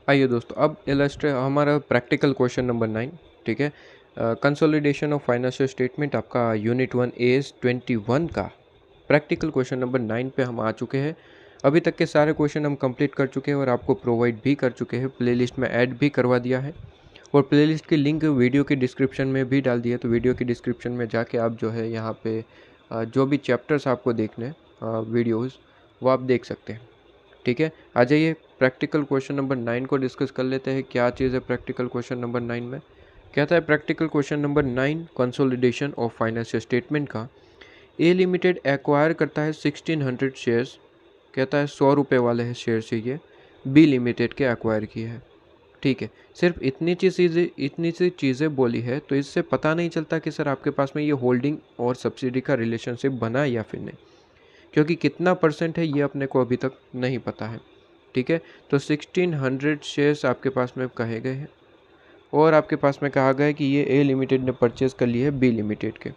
आइए दोस्तों, अब इलस्ट्रेट हमारा प्रैक्टिकल क्वेश्चन नंबर 9। ठीक है, कंसोलिडेशन ऑफ फाइनेंशियल स्टेटमेंट आपका यूनिट 1 एज 21 का प्रैक्टिकल क्वेश्चन नंबर 9 पे हम आ चुके हैं। अभी तक के सारे क्वेश्चन हम कंप्लीट कर चुके हैं और आपको प्रोवाइड भी कर चुके हैं, प्लेलिस्ट में ऐड भी करवा दिया है और प्लेलिस्ट की लिंक वीडियो के डिस्क्रिप्शन में भी डाल दिया। तो वीडियो के डिस्क्रिप्शन में जाके आप जो है यहाँ पे जो भी चैप्टर्स आपको देखने वीडियोज़ वो आप देख सकते हैं। ठीक है, आ जाइए प्रैक्टिकल क्वेश्चन नंबर 9 को डिस्कस कर लेते हैं। क्या चीज़ है प्रैक्टिकल क्वेश्चन नंबर 9 में? कहता है practical question number 9 consolidation of financial statement का ए लिमिटेड एक्वायर करता है 1600 शेयर्स। कहता है 100 रुपये वाले हैं शेयर चाहिए, बी लिमिटेड के एक्वायर किए हैं। ठीक है, सिर्फ इतनी सी चीज़ें बोली है, तो इससे पता नहीं चलता कि सर आपके पास में ये होल्डिंग और सब्सिडी का रिलेशनशिप बना है या फिर नहीं, क्योंकि कितना परसेंट है ये अपने को अभी तक नहीं पता है। ठीक है, तो 1600 शेयर्स आपके पास में कहे गए हैं और आपके पास में कहा गया है कि ये ए लिमिटेड ने परचेज़ कर लिए है बी लिमिटेड के।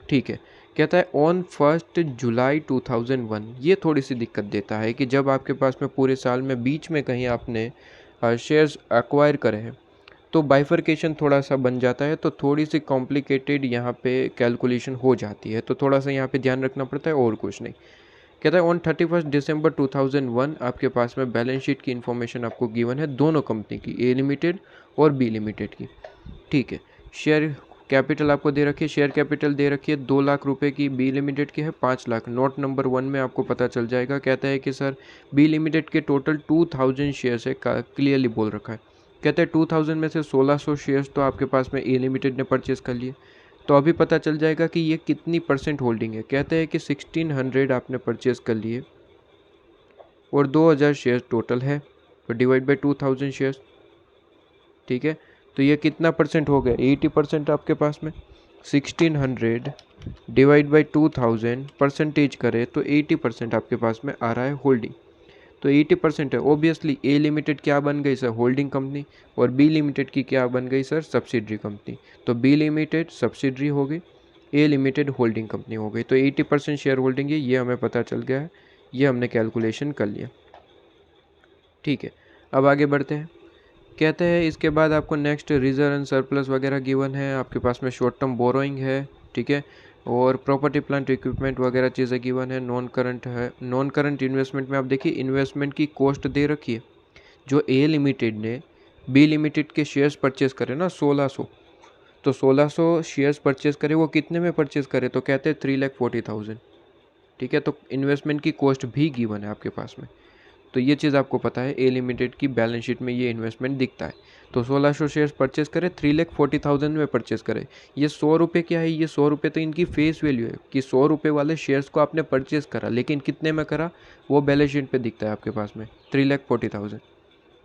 ठीक है, कहता है ऑन 1 जुलाई 2001। ये थोड़ी सी दिक्कत देता है कि जब आपके पास में पूरे साल में बीच में कहीं आपने शेयर्स एक्वायर करे हैं तो बाइफर्केशन थोड़ा सा बन जाता है, तो थोड़ी सी कॉम्प्लिकेटेड यहाँ पे कैलकुलेशन हो जाती है, तो थोड़ा सा यहाँ पे ध्यान रखना पड़ता है और कुछ नहीं। कहता है ऑन 31 दिसंबर 2001 आपके पास में बैलेंस शीट की इन्फॉर्मेशन आपको गिवन है दोनों कंपनी की, ए लिमिटेड और बी लिमिटेड की। ठीक है, शेयर कैपिटल आपको दे रखी है, शेयर कैपिटल दे रखी है 2 लाख रुपए की, बी लिमिटेड की है 5 लाख। नोट नंबर 1 में आपको पता चल जाएगा। कहता है कि सर बी लिमिटेड के टोटल 2000 शेयर्स है, क्लियरली बोल रखा है। कहते हैं 2000 में से 1600 शेयर्स तो आपके पास में ए लिमिटेड ने परचेज़ कर लिए, तो अभी पता चल जाएगा कि ये कितनी परसेंट होल्डिंग है। कहते हैं कि 1600 आपने परचेज़ कर लिए और 2000 शेयर्स टोटल है, तो डिवाइड बाई 2000 शेयर्स। ठीक है, तो ये कितना परसेंट हो गया? 80% आपके पास में। 1600 डिवाइड बाई 2000 परसेंटेज करें तो 80% आपके पास में आ रहा है होल्डिंग। तो 80% है, ओबियसली ए लिमिटेड क्या बन गई सर? Holding company. और बी लिमिटेड की क्या बन गई सर? Subsidiary company. तो बी लिमिटेड सब्सिडरी हो गई, ए लिमिटेड होल्डिंग कंपनी हो गई। तो 80% शेयर होल्डिंग है, ये हमें पता चल गया है, ये हमने कैलकुलेशन कर लिया। ठीक है, अब आगे बढ़ते हैं। कहते हैं इसके बाद आपको नेक्स्ट रिजर्व एंड सरप्लस वगैरह गिवन है, आपके पास में शॉर्ट टर्म बोरोइंग है। ठीक है, और प्रॉपर्टी प्लांट इक्विपमेंट वगैरह चीज़ें गिवन है। नॉन करंट है, नॉन करंट इन्वेस्टमेंट में आप देखिए इन्वेस्टमेंट की कॉस्ट दे रखी है। जो ए लिमिटेड ने बी लिमिटेड के शेयर्स परचेज करे ना 1600, तो 1600 शेयर्स परचेज करे, वो कितने में परचेज करे? तो कहते हैं 3,40,000। ठीक है, तो इन्वेस्टमेंट की कॉस्ट भी गिवन है आपके पास में, तो ये चीज़ आपको पता है। ए लिमिटेड की बैलेंस शीट में ये इन्वेस्टमेंट दिखता है। तो 1600 शेयर्स परचेस करे, 3,40,000 में परचेस करे। ये 100 रुपये क्या है? ये 100 रुपये तो इनकी फेस वैल्यू है कि 100 रुपये वाले शेयर्स को आपने परचेस करा, लेकिन कितने में करा वो बैलेंस शीट पे दिखता है आपके पास में 3,40,000।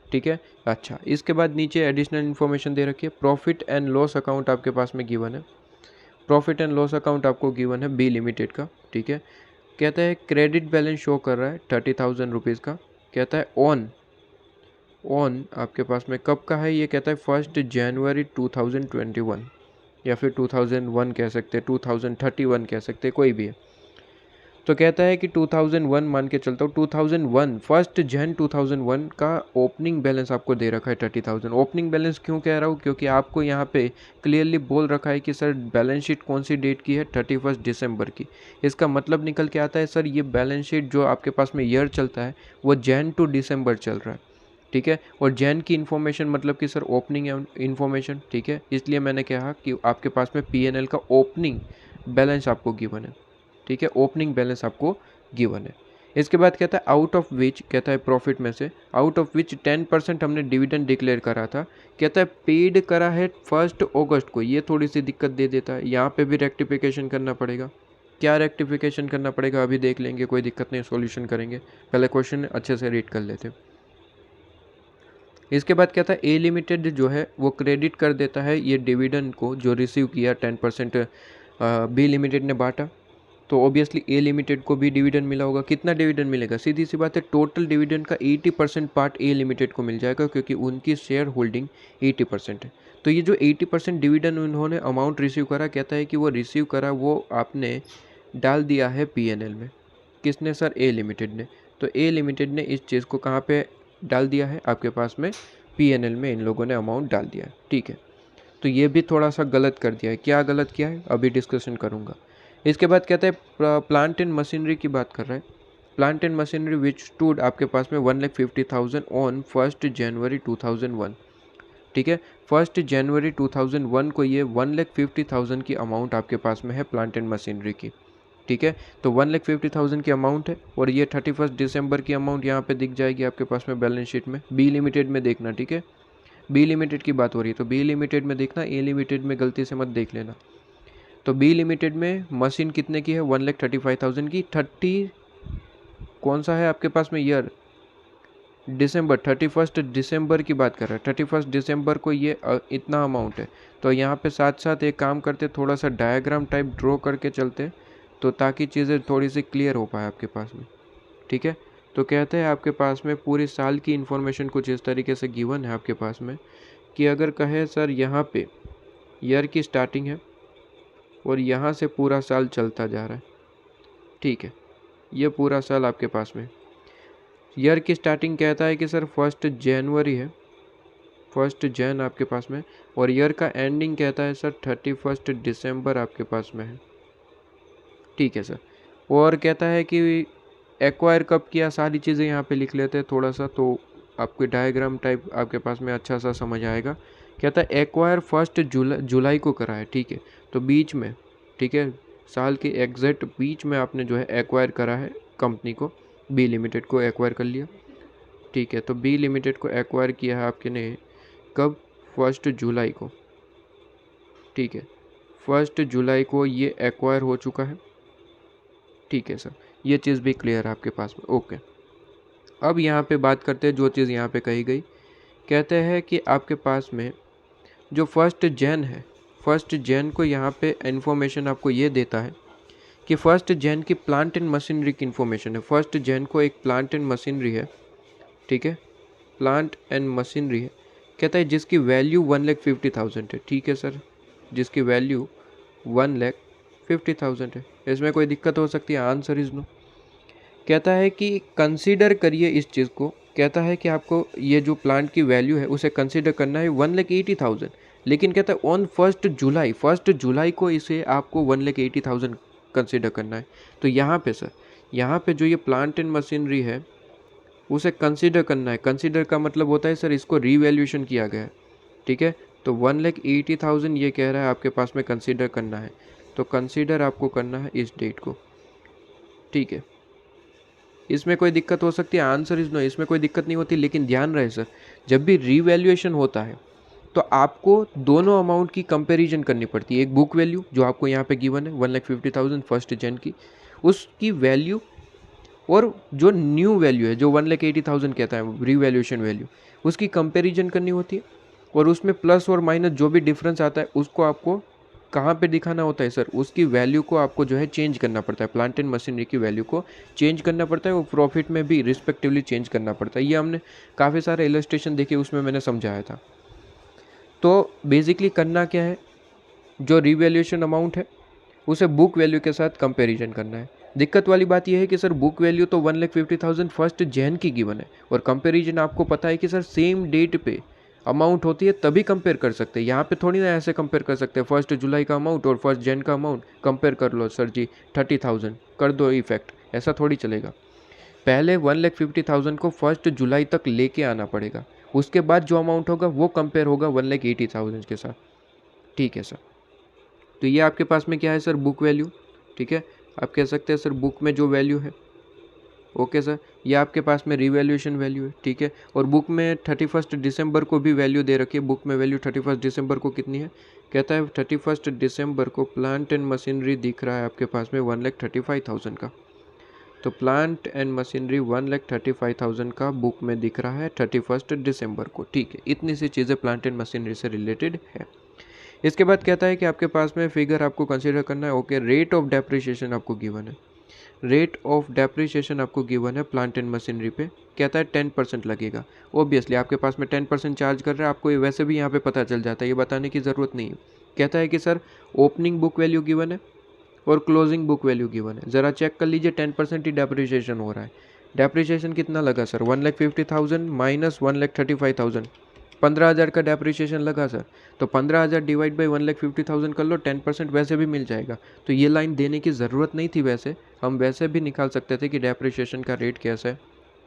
ठीक है, अच्छा, इसके बाद नीचे एडिशनल इन्फॉर्मेशन दे रखी है। प्रॉफिट एंड लॉस अकाउंट आपके पास में गिवन है। प्रॉफिट एंड लॉस अकाउंट आपको गिवन है बी लिमिटेड का। ठीक है, कहता है क्रेडिट बैलेंस शो कर रहा है 30,000 रुपीज़ का। कहता है ऑन आपके पास में कब का है? ये कहता है 1 जनवरी 2021 या फिर 2001 कह सकते हैं, 2031 कह सकते हैं, कोई भी है। तो कहता है कि 2001 मान के चलता हूँ, 2001 1 जन 2001 का ओपनिंग बैलेंस आपको दे रखा है 30,000। ओपनिंग बैलेंस क्यों कह रहा हूँ? क्योंकि आपको यहाँ पे क्लियरली बोल रखा है कि सर बैलेंस शीट कौन सी डेट की है? 31 दिसंबर की। इसका मतलब निकल के आता है सर ये बैलेंस शीट जो आपके पास में ईयर चलता है वो जैन टू दिसंबर चल रहा है। ठीक है, और जैन की इन्फॉर्मेशन मतलब कि सर ओपनिंग इन्फॉर्मेशन। ठीक है, इसलिए मैंने कहा कि आपके पास में P&L का ओपनिंग बैलेंस आपको गिवन है। ठीक है, ओपनिंग बैलेंस आपको गिवन है। इसके बाद कहता है आउट ऑफ विच, कहता है प्रॉफिट में से आउट ऑफ विच 10% हमने डिविडेंड डिक्लेयर करा था। कहता है पेड करा है 1 अगस्त को। ये थोड़ी सी दिक्कत दे देता है, यहाँ पे भी रेक्टिफिकेशन करना पड़ेगा। क्या रेक्टिफिकेशन करना पड़ेगा अभी देख लेंगे, कोई दिक्कत नहीं, सॉल्यूशन करेंगे। पहले क्वेश्चन अच्छे से रीड कर लेते हैं। इसके बाद कहता है ए लिमिटेड जो है वो क्रेडिट कर देता है ये डिविडेंड को जो रिसीव किया 10% बी लिमिटेड ने बांटा, तो ऑब्वियसली ए लिमिटेड को भी डिविडेंड मिला होगा। कितना डिविडेंड मिलेगा? सीधी सी बात है, टोटल डिविडेंड का 80% पार्ट ए लिमिटेड को मिल जाएगा, क्योंकि उनकी शेयर होल्डिंग 80% है। तो ये जो 80% डिविडेंड उन्होंने अमाउंट रिसीव करा, कहता है कि वो रिसीव करा वो आपने डाल दिया है P&L में। किसने सर? ए लिमिटेड ने। तो ए लिमिटेड ने इस चीज़ को कहाँ पे डाल दिया है? आपके पास में P&L में इन लोगों ने अमाउंट डाल दिया है, ठीक है। तो ये भी थोड़ा सा गलत कर दिया है। क्या गलत किया है अभी डिस्कशन करूँगा। इसके बाद कहता है प्लांट एंड मशीनरी की बात कर रहा है। Plant and machinery which stood आपके पास में 1,50,000 ऑन 1 जनवरी 2001, ठीक है। 1 जनवरी 2001 को ये 1,50,000 की अमाउंट आपके पास में है प्लांट एंड मशीनरी की, ठीक है। तो 1,50,000 की अमाउंट है और ये 31 दिसंबर की अमाउंट यहाँ पे दिख जाएगी आपके पास में बैलेंस शीट में। बी लिमिटेड में देखना, ठीक है। बी लिमिटेड की बात हो रही है तो बी लिमिटेड में देखना, ए लिमिटेड में गलती से मत देख लेना। तो बी लिमिटेड में मशीन कितने की है? 1,35,000 की। 30 कौन सा है आपके पास में ईयर? दिसंबर, 31 दिसंबर की बात कर रहा है। 31 दिसंबर को ये इतना अमाउंट है। तो यहाँ पे साथ साथ एक काम करते, थोड़ा सा डायग्राम टाइप ड्रॉ करके चलते तो ताकि चीज़ें थोड़ी सी क्लियर हो पाए आपके पास में, ठीक है। तो कहते हैं आपके पास में पूरे साल की इन्फॉर्मेशन कुछ इस तरीके से गिवन है आपके पास में कि अगर कहे सर यहाँ पे ईयर की स्टार्टिंग है और यहाँ से पूरा साल चलता जा रहा है, ठीक है। ये पूरा साल आपके पास में ईयर की स्टार्टिंग कहता है कि सर 1 जनवरी है, 1 जन आपके पास में, और ईयर का एंडिंग कहता है सर 31 दिसंबर आपके पास में है, ठीक है सर। और कहता है कि एक्वायर कब किया, सारी चीज़ें यहाँ पे लिख लेते हैं थोड़ा सा तो आपके डायग्राम टाइप आपके पास में अच्छा सा समझ आएगा। कहता है एक्वायर 1 जुलाई को करा है, ठीक है। तो बीच में, ठीक है, साल के एग्जैक्ट बीच में आपने जो है एक्वायर करा है कंपनी को, बी लिमिटेड को एक्वायर कर लिया, ठीक है। तो बी लिमिटेड को एक्वायर किया है आपके ने कब? 1 जुलाई को, ठीक है। 1 जुलाई को ये एक्वायर हो चुका है, ठीक है सर। ये चीज़ भी क्लियर है आपके पास में, ओके। अब यहाँ पे बात करते हैं जो चीज़ यहाँ पे कही गई। कहते हैं कि आपके पास में जो 1 जन है, 1 जन को यहाँ पे इन्फॉर्मेशन आपको ये देता है कि 1 जन की प्लांट एंड मशीनरी की इन्फॉर्मेशन है। 1 जन को एक प्लांट एंड मशीनरी है, ठीक है, प्लांट एंड मशीनरी है। कहता है जिसकी वैल्यू 1,50,000 है, ठीक है सर, जिसकी वैल्यू 1,50,000 है। इसमें कोई दिक्कत हो सकती है? Answer is no. कहता है कि कंसीडर करिए इस चीज़ को। कहता है कि आपको ये जो प्लांट की वैल्यू है उसे कंसीडर करना है 1,80,000, लेकिन कहता है ऑन 1 जुलाई को इसे आपको 1,80,000 कंसीडर करना है। तो यहाँ पे सर, यहाँ पे जो ये प्लांट एंड मशीनरी है उसे कंसीडर करना है। कंसीडर का मतलब होता है सर इसको रीवैल्यूएशन किया गया है, ठीक है। तो 1,80,000 ये कह रहा है आपके पास में कंसीडर करना है, तो कंसीडर आपको करना है इस डेट को, ठीक है। इसमें कोई दिक्कत हो सकती है? आंसर इज नो, इसमें कोई दिक्कत नहीं होती। लेकिन ध्यान रहे सर, जब भी रीवैल्यूएशन होता है तो आपको दोनों अमाउंट की कंपैरिजन करनी पड़ती है। एक बुक वैल्यू जो आपको यहाँ पे गिवन है 1,50,000 1 जन की, उसकी वैल्यू, और जो न्यू वैल्यू है जो 1,80,000 कहता है रीवैल्यूएशन वैल्यू, उसकी कंपैरिजन करनी होती है। और उसमें प्लस और माइनस जो भी डिफरेंस आता है उसको आपको कहाँ पे दिखाना होता है सर? उसकी वैल्यू को आपको जो है चेंज करना पड़ता है। प्लांट एंड मशीनरी की वैल्यू को चेंज करना पड़ता है और प्रॉफिट में भी रिस्पेक्टिवली चेंज करना पड़ता है। ये हमने काफ़ी सारे इलस्ट्रेशन देखे, उसमें मैंने समझाया था। तो बेसिकली करना क्या है, जो रिवैल्यूएशन अमाउंट है उसे बुक वैल्यू के साथ कंपैरिजन करना है। दिक्कत वाली बात यह है कि सर बुक वैल्यू तो 1,50,000 1 जन की गिवन है, और कंपैरिजन आपको पता है कि सर सेम डेट पे अमाउंट होती है तभी कंपेयर कर सकते हैं। यहाँ पे थोड़ी ना ऐसे कंपेयर कर सकते हैं 1 जुलाई का अमाउंट और 1 जन का अमाउंट कंपेयर कर लो सर जी, 30,000 कर दो इफेक्ट, ऐसा थोड़ी चलेगा। पहले 1,50,000 को 1 जुलाई तक लेके आना पड़ेगा, उसके बाद जो अमाउंट होगा वो कंपेयर होगा 1,80,000 के साथ, ठीक है सर। तो ये आपके पास में क्या है सर? बुक वैल्यू, ठीक है। आप कह सकते हैं सर बुक में जो वैल्यू है, ओके सर। ये आपके पास में रिवैल्यूएशन वैल्यू है, ठीक है। और बुक में 31 दिसंबर को भी वैल्यू दे रखी है। बुक में वैल्यू 31 दिसंबर को कितनी है? कहता है 31 दिसंबर को प्लांट एंड मशीनरी दिख रहा है आपके पास में 1,35,000 का। तो प्लांट एंड मशीनरी 1,35,000 का बुक में दिख रहा है 31 दिसंबर को, ठीक है। इतनी सी चीज़ें प्लांट एंड मशीनरी से रिलेटेड है। इसके बाद कहता है कि आपके पास में फिगर आपको कंसीडर करना है, ओके। रेट ऑफ डेप्रिसिएशन आपको गिवन है, रेट ऑफ डेप्रिसिएशन आपको गिवन है प्लांट एंड मशीनरी पे। कहता है 10% लगेगा। ओबियसली आपके पास में 10% चार्ज कर रहा है, आपको ये वैसे भी यहाँ पे पता चल जाता है, ये बताने की ज़रूरत नहीं है। कहता है कि sir opening book value given है और क्लोजिंग बुक वैल्यू गिवन है। ज़रा चेक कर लीजिए, 10% ही डेप्रिसिएशन हो रहा है। डेप्रिसिएशन कितना लगा सर? 1,50,000 माइनस 1,35,000, 15,000 का डेप्रिसिएशन लगा सर, तो 15,000 डिवाइड बाई 1,50,000 कर लो, 10% वैसे भी मिल जाएगा। तो ये लाइन देने की ज़रूरत नहीं थी, वैसे हम वैसे भी निकाल सकते थे कि डेप्रिसिएशन का रेट कैसा है,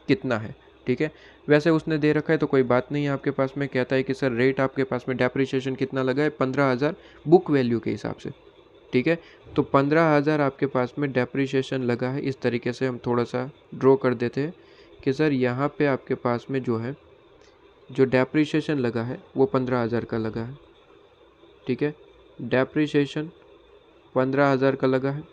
कितना है, ठीक है। वैसे उसने दे रखा है तो कोई बात नहीं है आपके पास में, कहता है कि सर रेट आपके पास में डेप्रिसिएशन कितना लगा है, 15,000 बुक वैल्यू के हिसाब से, ठीक है। तो 15,000 आपके पास में डेप्रिसिएशन लगा है। इस तरीके से हम थोड़ा सा ड्रॉ कर देते हैं कि सर यहाँ पे आपके पास में जो है, जो डेप्रिसिएशन लगा है वो 15,000 का लगा है, ठीक है। डेप्रिसिएशन 15,000 का लगा है,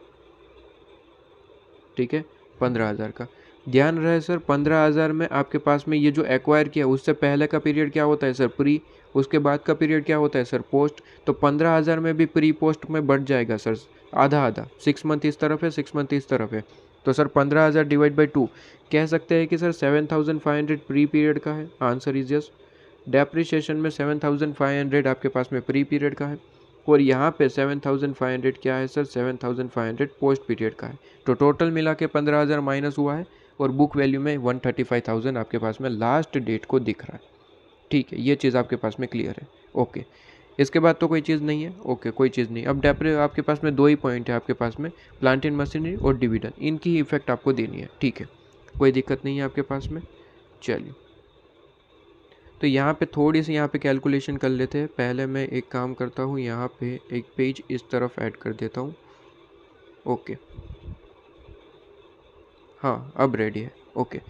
ठीक है, 15,000 का। ध्यान रहे सर, 15,000 में आपके पास में ये जो एक्वायर किया उससे पहले का पीरियड क्या होता है सर, प्री, उसके बाद का पीरियड क्या होता है सर, पोस्ट। तो 15,000 में भी प्री पोस्ट में बढ़ जाएगा सर, आधा आधा, 6 मंथ इस तरफ है, 6 मंथ इस तरफ है। तो सर 15,000 डिवाइड बाई 2 कह सकते हैं कि सर 7,500 प्री पीरियड का है। Answer is yes. डेप्रिसिएशन में 7,500 आपके पास में प्री पीरियड का है, और यहाँ पे 7,500 क्या है सर, 7,500 पोस्ट पीरियड का है। तो टोटल मिला के 15,000 माइनस हुआ है, और बुक वैल्यू में 135,000 आपके पास में लास्ट डेट को दिख रहा है, ठीक है। ये चीज़ आपके पास में क्लियर है, ओके। इसके बाद तो कोई चीज़ नहीं है, ओके, कोई चीज़ नहीं। अब डेप्रे आपके पास में 2 ही पॉइंट है आपके पास में, प्लांट एंड मशीनरी और डिविडेंड, इनकी इफेक्ट आपको देनी है, ठीक है, कोई दिक्कत नहीं है आपके पास में। चलिए, तो यहाँ पे थोड़ी सी यहाँ पे कैलकुलेशन कर लेते हैं। पहले मैं एक काम करता हूँ, यहाँ पे एक पेज इस तरफ ऐड कर देता हूँ, ओके, हाँ अब रेडी है, ओके।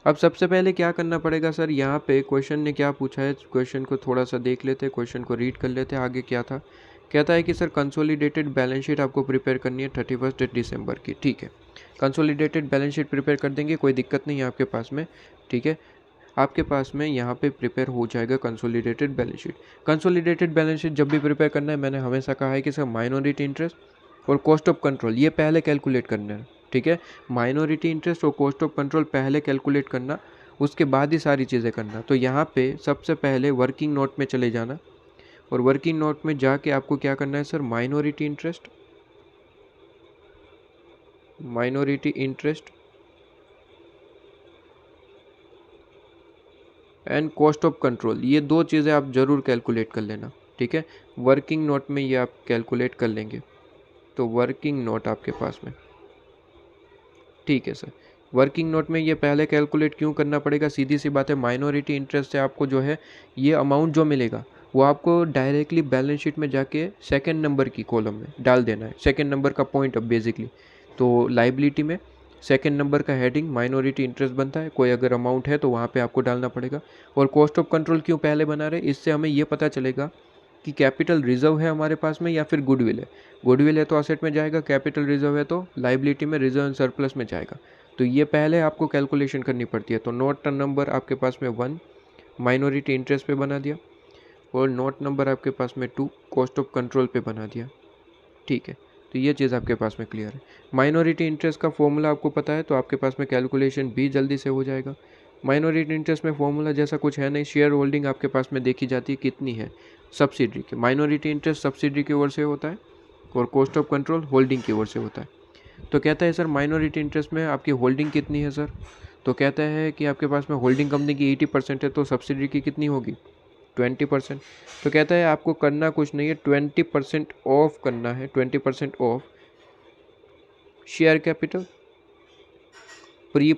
अब सबसे पहले क्या करना पड़ेगा सर, यहाँ पे क्वेश्चन ने क्या पूछा है, क्वेश्चन को थोड़ा सा देख लेते हैं, क्वेश्चन को रीड कर लेते हैं। आगे क्या था, कहता है कि सर कंसोलिडेटेड बैलेंस शीट आपको प्रिपेयर करनी है 31 दिसंबर की, ठीक है। कंसोलिडेटेड बैलेंस शीट प्रिपेयर कर देंगे, कोई दिक्कत नहीं है आपके पास में, ठीक है। आपके पास में यहाँ पे प्रिपेयर हो जाएगा consolidated balance sheet. Consolidated balance sheet जब भी प्रिपेयर करना है, मैंने हमेशा कहा है कि सर माइनॉरिटी इंटरेस्ट और कॉस्ट ऑफ कंट्रोल ये पहले कैलकुलेट करना है, ठीक है। माइनॉरिटी इंटरेस्ट और कॉस्ट ऑफ कंट्रोल पहले कैलकुलेट करना, उसके बाद ही सारी चीज़ें करना। तो यहाँ पे सबसे पहले वर्किंग नोट में चले जाना, और वर्किंग नोट में जाके आपको क्या करना है sir, minority interest and cost of control, ये 2 चीज़ें आप ज़रूर कैलकुलेट कर लेना, ठीक है। वर्किंग नोट में ये आप कैलकुलेट कर लेंगे, तो वर्किंग नोट आपके पास में, ठीक है सर। वर्किंग नोट में ये पहले कैलकुलेट क्यों करना पड़ेगा, सीधी सी बात है, माइनॉरिटी इंटरेस्ट से आपको जो है ये अमाउंट जो मिलेगा वो आपको डायरेक्टली बैलेंस शीट में जाके सेकंड नंबर की कॉलम में डाल देना है, सेकंड नंबर का पॉइंट अब बेसिकली। तो लाइबिलिटी में सेकंड नंबर का हेडिंग माइनॉरिटी इंटरेस्ट बनता है, कोई अगर अमाउंट है तो वहाँ पे आपको डालना पड़ेगा। और कॉस्ट ऑफ कंट्रोल क्यों पहले बना रहे, इससे हमें ये पता चलेगा कि कैपिटल रिजर्व है हमारे पास में या फिर गुडविल है। गुडविल है तो असेट में जाएगा, कैपिटल रिजर्व है तो लाइबिलिटी में, रिजर्व एंड सरप्लस में जाएगा। तो ये पहले आपको कैलकुलेशन करनी पड़ती है। तो नोट नंबर आपके पास में 1 माइनॉरिटी इंटरेस्ट पे बना दिया, और नोट नंबर आपके पास में 2 कॉस्ट ऑफ कंट्रोल पे बना दिया, ठीक है। तो ये चीज़ आपके पास में क्लियर है। माइनॉरिटी इंटरेस्ट का फॉर्मूला आपको पता है, तो आपके पास में कैलकुलेशन भी जल्दी से हो जाएगा। माइनॉरिटी इंटरेस्ट में फॉर्मूला जैसा कुछ है नहीं, शेयर होल्डिंग आपके पास में देखी जाती है कितनी है सब्सिडरी की। माइनॉरिटी इंटरेस्ट सब्सिडरी की ओर से होता है, और कॉस्ट ऑफ कंट्रोल होल्डिंग की ओर से होता है। तो कहता है सर माइनॉरिटी इंटरेस्ट में आपकी होल्डिंग कितनी है सर, तो कहता है कि आपके पास में होल्डिंग कंपनी की 80% है, तो सब्सिडरी की कितनी होगी, 20%। तो कहता है आपको करना कुछ नहीं है, 20% ऑफ करना है, 20% of share capital, pre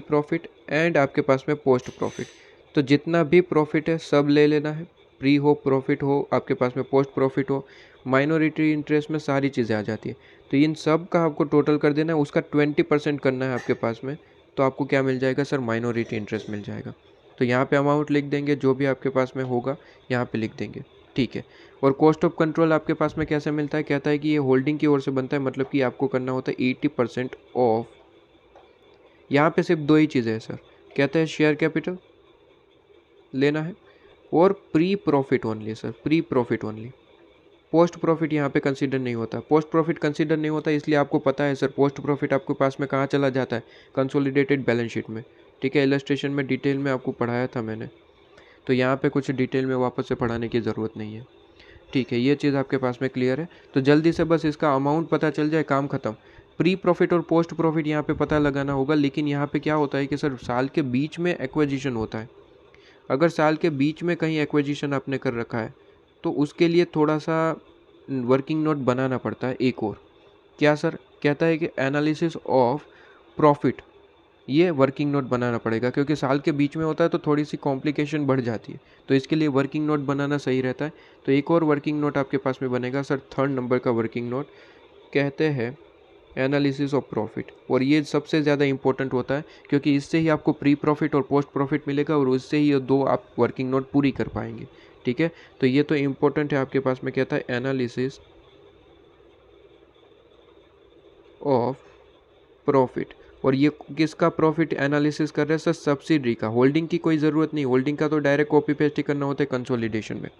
profit and आपके पास में पोस्ट प्रॉफिट। तो जितना भी प्रॉफिट है सब ले लेना है, प्री हो, प्रॉफिट हो, आपके पास में पोस्ट प्रॉफिट हो, माइनॉरिटी इंटरेस्ट में सारी चीज़ें आ जाती है। तो इन सब का आपको टोटल कर देना है, उसका 20% करना है आपके पास में, तो आपको क्या मिल जाएगा सर, माइनॉरिटी इंटरेस्ट मिल जाएगा। तो यहाँ पे अमाउंट लिख देंगे, जो भी आपके पास में होगा यहाँ पे लिख देंगे, ठीक है। और कॉस्ट ऑफ कंट्रोल आपके पास में कैसे मिलता है, कहता है कि ये होल्डिंग की ओर से बनता है, मतलब कि आपको करना होता है 80% ऑफ, यहाँ पे सिर्फ 2 ही चीज़ें हैं सर, कहता है शेयर कैपिटल लेना है और pre profit only sir, pre profit only. Post profit यहाँ पे कंसीडर नहीं होता, पोस्ट प्रॉफिट कंसीडर नहीं होता, इसलिए आपको पता है सर पोस्ट प्रॉफिट आपके पास में कहाँ चला जाता है, कंसोलिडेटेड बैलेंस शीट में, ठीक है। इलस्ट्रेशन में डिटेल में आपको पढ़ाया था मैंने, तो यहाँ पे कुछ डिटेल में वापस से पढ़ाने की ज़रूरत नहीं है, ठीक है। ये चीज़ आपके पास में क्लियर है। तो जल्दी से बस इसका अमाउंट पता चल जाए, काम ख़त्म। प्री प्रॉफिट और पोस्ट प्रॉफिट यहाँ पे पता लगाना होगा, लेकिन यहाँ पे क्या होता है कि सर साल के बीच में एक्विजिशन होता है। अगर साल के बीच में कहीं एक्विजिशन आपने कर रखा है तो उसके लिए थोड़ा सा वर्किंग नोट बनाना पड़ता है एक और। क्या सर? कहता है कि एनालिसिस ऑफ प्रॉफिट, ये वर्किंग नोट बनाना पड़ेगा, क्योंकि साल के बीच में होता है तो थोड़ी सी कॉम्प्लिकेशन बढ़ जाती है, तो इसके लिए वर्किंग नोट बनाना सही रहता है। तो एक और वर्किंग नोट आपके पास में बनेगा सर, 3rd नंबर का वर्किंग नोट, कहते हैं एनालिसिस ऑफ प्रॉफिट। और ये सबसे ज़्यादा इंपॉर्टेंट होता है, क्योंकि इससे ही आपको प्री प्रॉफिट और पोस्ट प्रॉफिट मिलेगा और उससे ही ये दो आप वर्किंग नोट पूरी कर पाएंगे। ठीक है, तो ये तो इम्पोर्टेंट है आपके पास में। कहता है एनालिसिस ऑफ प्रॉफिट, और ये किसका प्रॉफिट एनालिसिस कर रहे हैं सर? सब्सिडरी का। होल्डिंग की कोई ज़रूरत नहीं, होल्डिंग का तो डायरेक्ट कॉपी पेस्ट ही करना होता है कंसोलिडेशन में।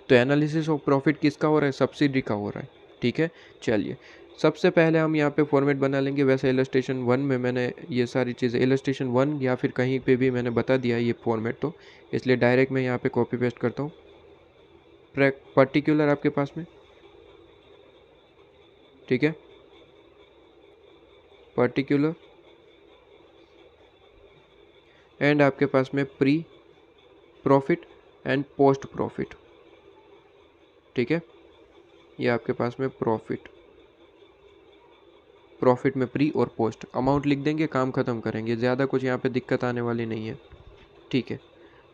तो एनालिसिस ऑफ प्रॉफिट किसका हो रहा है? सब्सिडरी का हो रहा है। ठीक है, चलिए सबसे पहले हम यहाँ पे फॉर्मेट बना लेंगे। वैसे इलस्ट्रेशन 1 में मैंने ये सारी चीज़ें, इलस्ट्रेशन 1 या फिर कहीं पे भी मैंने बता दिया ये फॉर्मेट, तो इसलिए डायरेक्ट मैं यहाँ पे कॉपी पेस्ट करता हूँ। पर्टिकुलर आपके पास में, ठीक है, पर्टिकुलर एंड आपके पास में pre profit and post profit. ठीक है, ये आपके पास में प्रॉफिट में प्री और पोस्ट अमाउंट लिख देंगे, काम ख़त्म करेंगे, ज़्यादा कुछ यहाँ पे दिक्कत आने वाली नहीं है। ठीक है,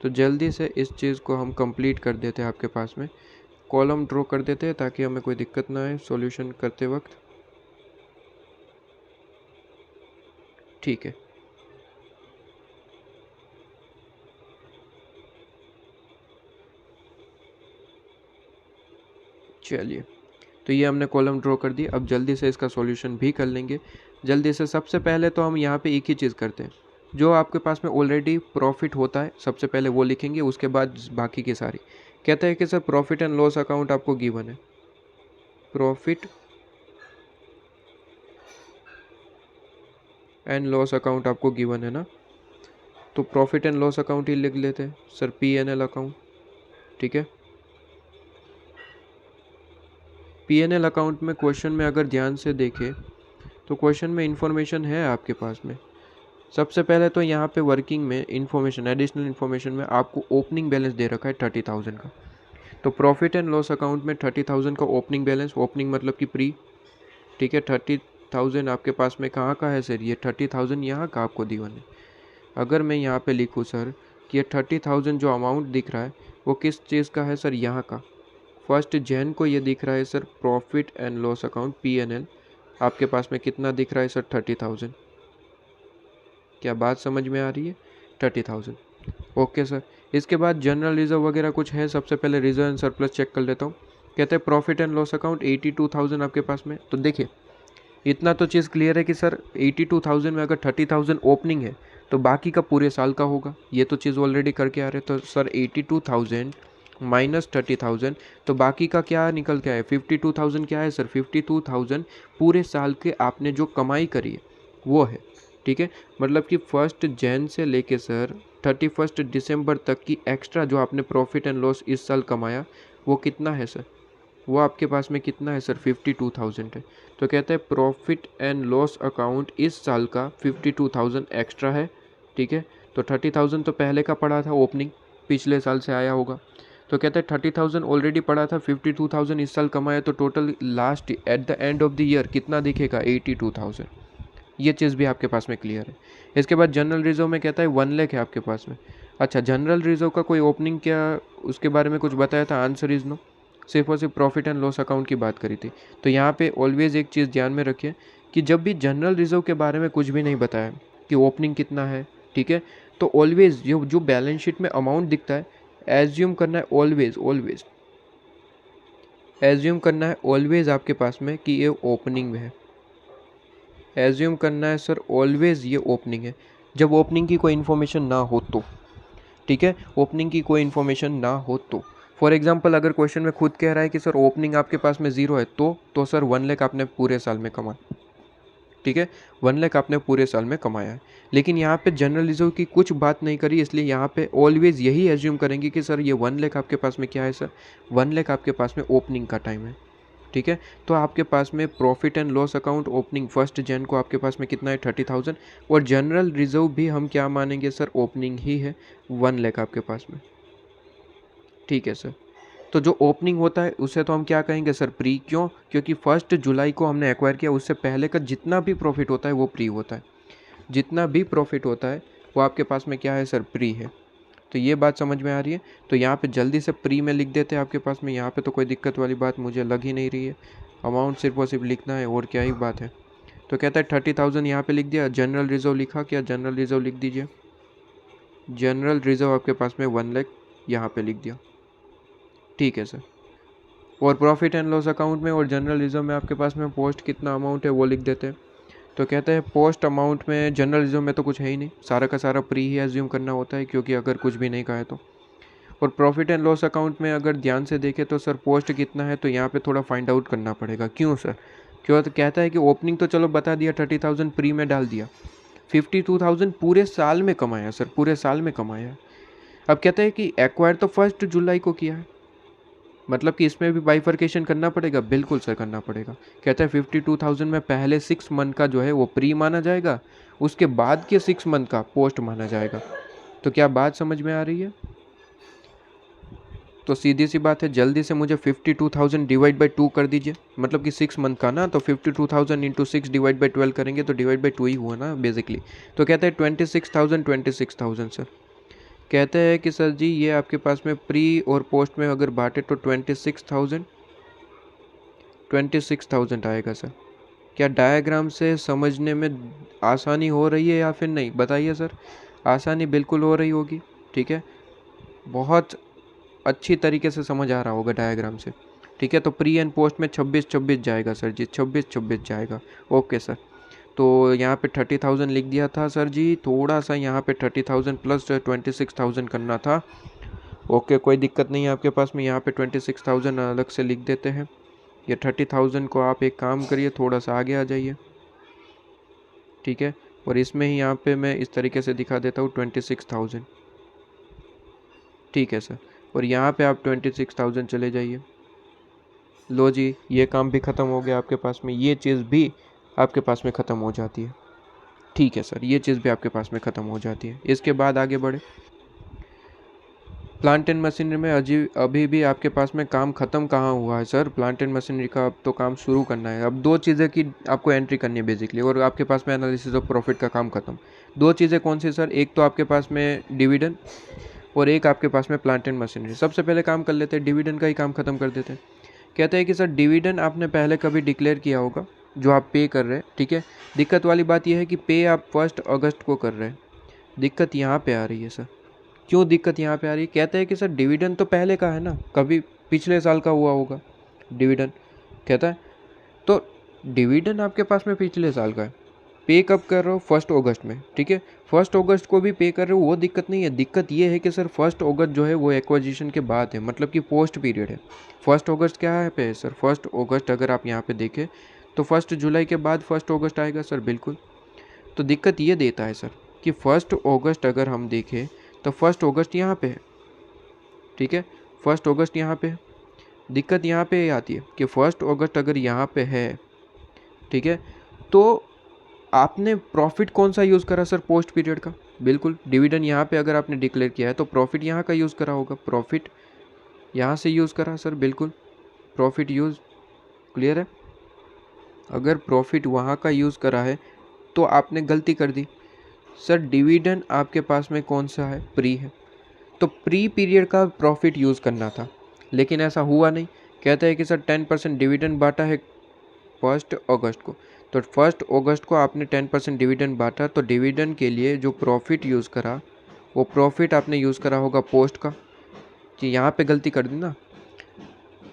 तो जल्दी से इस चीज़ को हम कंप्लीट कर देते हैं। आपके पास में कॉलम ड्रॉ कर देते हैं ताकि हमें कोई दिक्कत ना आए सॉल्यूशन करते वक्त। ठीक है, चलिए तो ये हमने कॉलम ड्रॉ कर दी। अब जल्दी से इसका सॉल्यूशन भी कर लेंगे। जल्दी से सबसे पहले तो हम यहाँ पे एक ही चीज़ करते हैं, जो आपके पास में ऑलरेडी प्रॉफिट होता है सबसे पहले वो लिखेंगे, उसके बाद बाकी की सारी। कहता है कि sir profit and loss account आपको गिवन है, प्रॉफिट एंड लॉस अकाउंट आपको गिवन है ना, तो प्रॉफिट एंड लॉस अकाउंट ही लिख लेते हैं सर, P&L अकाउंट। ठीक है, P&L अकाउंट में क्वेश्चन में अगर ध्यान से देखें तो क्वेश्चन में इंफॉर्मेशन है आपके पास में। सबसे पहले तो यहाँ पे वर्किंग में इंफॉर्मेशन, एडिशनल इंफॉर्मेशन में आपको ओपनिंग बैलेंस दे रखा है 30,000 का। तो प्रॉफिट एंड लॉस अकाउंट में 30,000 का ओपनिंग बैलेंस, ओपनिंग मतलब कि प्री। ठीक है, 30,000 आपके पास में कहाँ का है सर? ये 30,000 यहाँ का आपको दिवन है। अगर मैं यहाँ पे लिखूँ सर कि ये 30,000 जो अमाउंट दिख रहा है वो किस चीज़ का है सर? यहाँ का 1 जैन को ये दिख रहा है sir, profit and loss account P&L आपके पास में कितना दिख रहा है सर? 30,000। क्या बात समझ में आ रही है? 30,000। ओके सर, इसके बाद जनरल रिजर्व वगैरह कुछ है? सबसे पहले रिजर्व एंड सरप्लस चेक कर लेता हूँ। कहते हैं प्रॉफिट एंड लॉस अकाउंट 82,000 आपके पास में। तो देखिए इतना तो चीज़ क्लियर है कि सर 82,000 में अगर 30,000 ओपनिंग है तो बाकी का पूरे साल का होगा, ये तो चीज़ ऑलरेडी करके आ रहे। तो सर 82,000 माइनस 30,000, तो बाकी का क्या निकल के आया? 52,000 क्या है सर? 52,000 पूरे साल के आपने जो कमाई करी है वो है। ठीक है, मतलब कि 1 जैन से लेके सर 31 दिसंबर तक की एक्स्ट्रा जो आपने प्रॉफिट एंड लॉस इस साल कमाया वो कितना है सर? वो आपके पास में कितना है सर? 52,000 है। तो कहते हैं प्रॉफिट एंड लॉस अकाउंट इस साल का 52,000 एक्स्ट्रा है। ठीक है, तो 30,000 तो पहले का पड़ा था, ओपनिंग पिछले साल से आया होगा। तो कहते हैं 30,000 ऑलरेडी पड़ा था, 52,000 इस साल कमाया, तो total last at the end of the year कितना दिखेगा? 82,000। ये चीज़ भी आपके पास में क्लियर है। इसके बाद जनरल रिजर्व में कहता है 1 लाख है आपके पास में। अच्छा, जनरल रिजर्व का कोई ओपनिंग क्या उसके बारे में कुछ बताया था? आंसर इज नो, सिर्फ और सिर्फ प्रॉफिट एंड लॉस अकाउंट की बात करी थी। तो यहाँ पे ऑलवेज एक चीज़ ध्यान में रखिए कि जब भी जनरल रिजर्व के बारे में कुछ भी नहीं बताया कि ओपनिंग कितना है, ठीक है, तो ऑलवेज जो बैलेंस शीट में अमाउंट दिखता है एज्यूम करना है, ऑलवेज एज्यूम करना है ऑलवेज आपके पास में कि ये ओपनिंग में है। एज्यूम करना है सर ऑलवेज ये ओपनिंग है, जब ओपनिंग की कोई इन्फॉर्मेशन ना हो तो। ठीक है, ओपनिंग की कोई इन्फॉर्मेशन ना हो तो फॉर एग्जांपल अगर क्वेश्चन में खुद कह रहा है कि सर ओपनिंग आपके पास में 0 है तो सर 1 लाख आपने पूरे साल में कमाया। ठीक है, 1 लाख आपने पूरे साल में कमाया है। लेकिन यहाँ पे जनरल रिजर्व की कुछ बात नहीं करी, इसलिए यहाँ पे ऑलवेज यही एज्यूम करेंगे कि सर ये 1 लाख आपके पास में क्या है सर? 1 लाख आपके पास में ओपनिंग का टाइम है। ठीक है। तो आपके पास में profit and loss account opening 1 जन को आपके पास में कितना है 30,000, और जनरल रिजर्व भी हम क्या मानेंगे सर, ओपनिंग ही है 1 लाख आपके पास में। ठीक है सर। तो जो ओपनिंग होता है उसे तो हम क्या कहेंगे सर, प्री। क्यों? क्योंकि 1 जुलाई को हमने एक्वायर किया, उससे पहले का जितना भी प्रॉफिट होता है वो प्री होता है। जितना भी प्रॉफिट होता है वो आपके पास में क्या है सर, प्री है। तो ये बात समझ में आ रही है। तो यहाँ पे जल्दी से प्री में लिख देते हैं आपके पास में। यहाँ पे तो कोई दिक्कत वाली बात मुझे लग ही नहीं रही है। अमाउंट सिर्फ और सिर्फ लिखना है, और क्या ही बात है। तो कहता है 30,000 यहाँ पे लिख दिया। जनरल रिजर्व लिखा क्या, जनरल रिजर्व लिख दीजिए। जनरल रिजर्व आपके पास में 1 लाख यहाँ पे लिख दिया। ठीक है सर। और प्रॉफिट एंड लॉस अकाउंट में और जनरल रिजर्व में आपके पास में पोस्ट कितना अमाउंट है वो लिख देते हैं। तो कहते हैं पोस्ट अमाउंट में, जनरल रिजर्व में तो कुछ है ही नहीं, सारा का सारा प्री ही एज्यूम करना होता है, क्योंकि अगर कुछ भी नहीं कहा है तो। और प्रॉफिट एंड लॉस अकाउंट में अगर ध्यान से देखें तो सर पोस्ट कितना है, तो यहाँ पे थोड़ा फाइंड आउट करना पड़ेगा। क्यों सर? क्यों? तो कहता है कि ओपनिंग तो चलो बता दिया, 30,000 प्री में डाल दिया, 52,000 पूरे साल में कमाया सर, पूरे साल में कमाया। अब कहता है कि एक्वायर तो 1 जुलाई को किया है, मतलब कि इसमें भी बाइफर्केशन करना पड़ेगा। बिल्कुल सर करना पड़ेगा। कहता है 52,000 में पहले 6 मंथ का जो है वो प्री माना जाएगा, उसके बाद के 6 मंथ का पोस्ट माना जाएगा। तो क्या बात समझ में आ रही है? तो सीधी सी बात है, जल्दी से मुझे 52,000 डिवाइड बाई 2 कर दीजिए, मतलब कि 6 मंथ का ना। तो 52,000 इंटू 6 डिवाइड बाई 12 करेंगे तो डिवाइड बाई 2 ही हुआ ना बेसिकली। तो कहते हैं 26,000 सर। कहते हैं कि सर जी ये आपके पास में प्री और पोस्ट में अगर बांटे तो 26,000 आएगा सर। क्या डायग्राम से समझने में आसानी हो रही है या फिर नहीं, बताइए सर। आसानी बिल्कुल हो रही होगी, ठीक है। बहुत अच्छी तरीके से समझ आ रहा होगा डायग्राम से, ठीक है। तो प्री एंड पोस्ट में 26 जाएगा सर जी, 26 जाएगा। Okay sir. तो यहाँ पे 30,000 लिख दिया था सर जी, थोड़ा सा यहाँ पे 30,000 प्लस 26,000 करना था। ओके, कोई दिक्कत नहीं है आपके पास में। यहाँ पे 26,000 अलग से लिख देते हैं। ये 30,000 को आप एक काम करिए, थोड़ा सा आगे आ जाइए, ठीक है। और इसमें ही यहाँ पे मैं इस तरीके से दिखा देता हूँ 26,000, ठीक है सर। और यहाँ पे आप 26,000 चले जाइए। लो जी, ये काम भी ख़त्म हो गया आपके पास में, ये चीज़ भी आपके पास में ख़त्म हो जाती है। ठीक है सर, ये चीज़ भी आपके पास में ख़त्म हो जाती है। इसके बाद आगे बढ़े। प्लांट एंड मशीनरी में अभी भी आपके पास में काम ख़त्म कहाँ हुआ है सर, प्लांट एंड मशीनरी का अब तो काम शुरू करना है। अब 2 चीज़ें की आपको एंट्री करनी है बेसिकली, और आपके पास में एनालिसिस ऑफ प्रॉफिट का काम ख़त्म। 2 चीज़ें कौन सी सर? एक तो आपके पास में डिविडेंड, और एक आपके पास में प्लांट एंड मशीनरी। सबसे पहले काम कर लेते हैं, डिविडेंड का ही काम ख़त्म कर देते हैं। कहते हैं कि सर डिविडेंड आपने पहले कभी डिक्लेयर किया होगा जो आप पे कर रहे हैं, ठीक है। दिक्कत वाली बात यह है कि पे आप 1 अगस्त को कर रहे हैं। दिक्कत यहाँ पे आ रही है सर। क्यों दिक्कत यहाँ पे आ रही है? कहते हैं कि सर डिविडेंड तो पहले का है ना, कभी पिछले साल का हुआ होगा डिविडेंड, कहता है। तो डिविडेंड आपके पास में पिछले साल का है, पे कब कर रहे हो? 1 अगस्त में, ठीक है। 1 अगस्त को भी पे कर रहे हो, वो दिक्कत नहीं है। दिक्कत ये है कि सर 1 अगस्त जो है वो एक्विजिशन के बाद है, मतलब कि पोस्ट पीरियड है। 1 अगस्त क्या है पे सर? 1 अगस्त अगर आप यहाँ पे देखें तो 1 जुलाई के बाद 1 अगस्त आएगा सर, बिल्कुल। तो दिक्कत ये देता है सर कि 1 अगस्त अगर हम देखें तो 1 अगस्त यहाँ पे है, ठीक है। 1 अगस्त यहाँ पे है। दिक्कत यहाँ पे आती है कि 1 अगस्त अगर यहाँ पे है, ठीक है, तो आपने प्रॉफिट कौन सा यूज़ करा सर पोस्ट पीरियड का? बिल्कुल डिविडेंड यहाँ पे अगर आपने डिक्लेयर किया है तो प्रॉफिट यहाँ का यूज़ करा होगा, प्रॉफिट यहाँ से यूज़ करा सर, बिल्कुल प्रॉफिट यूज़। क्लियर है? अगर प्रॉफिट वहाँ का यूज़ करा है तो आपने गलती कर दी सर। डिविडेंड आपके पास में कौन सा है? प्री है, तो प्री पीरियड का प्रॉफिट यूज़ करना था, लेकिन ऐसा हुआ नहीं। कहता है कि सर 10% डिविडेंड बांटा है 1 अगस्त को, तो 1 अगस्त को आपने 10% डिविडेंड बांटा, तो डिविडेंड के लिए जो प्रॉफिट यूज़ करा वो प्रॉफिट आपने यूज़ करा होगा पोस्ट का। कि यहाँ पे गलती कर दी ना,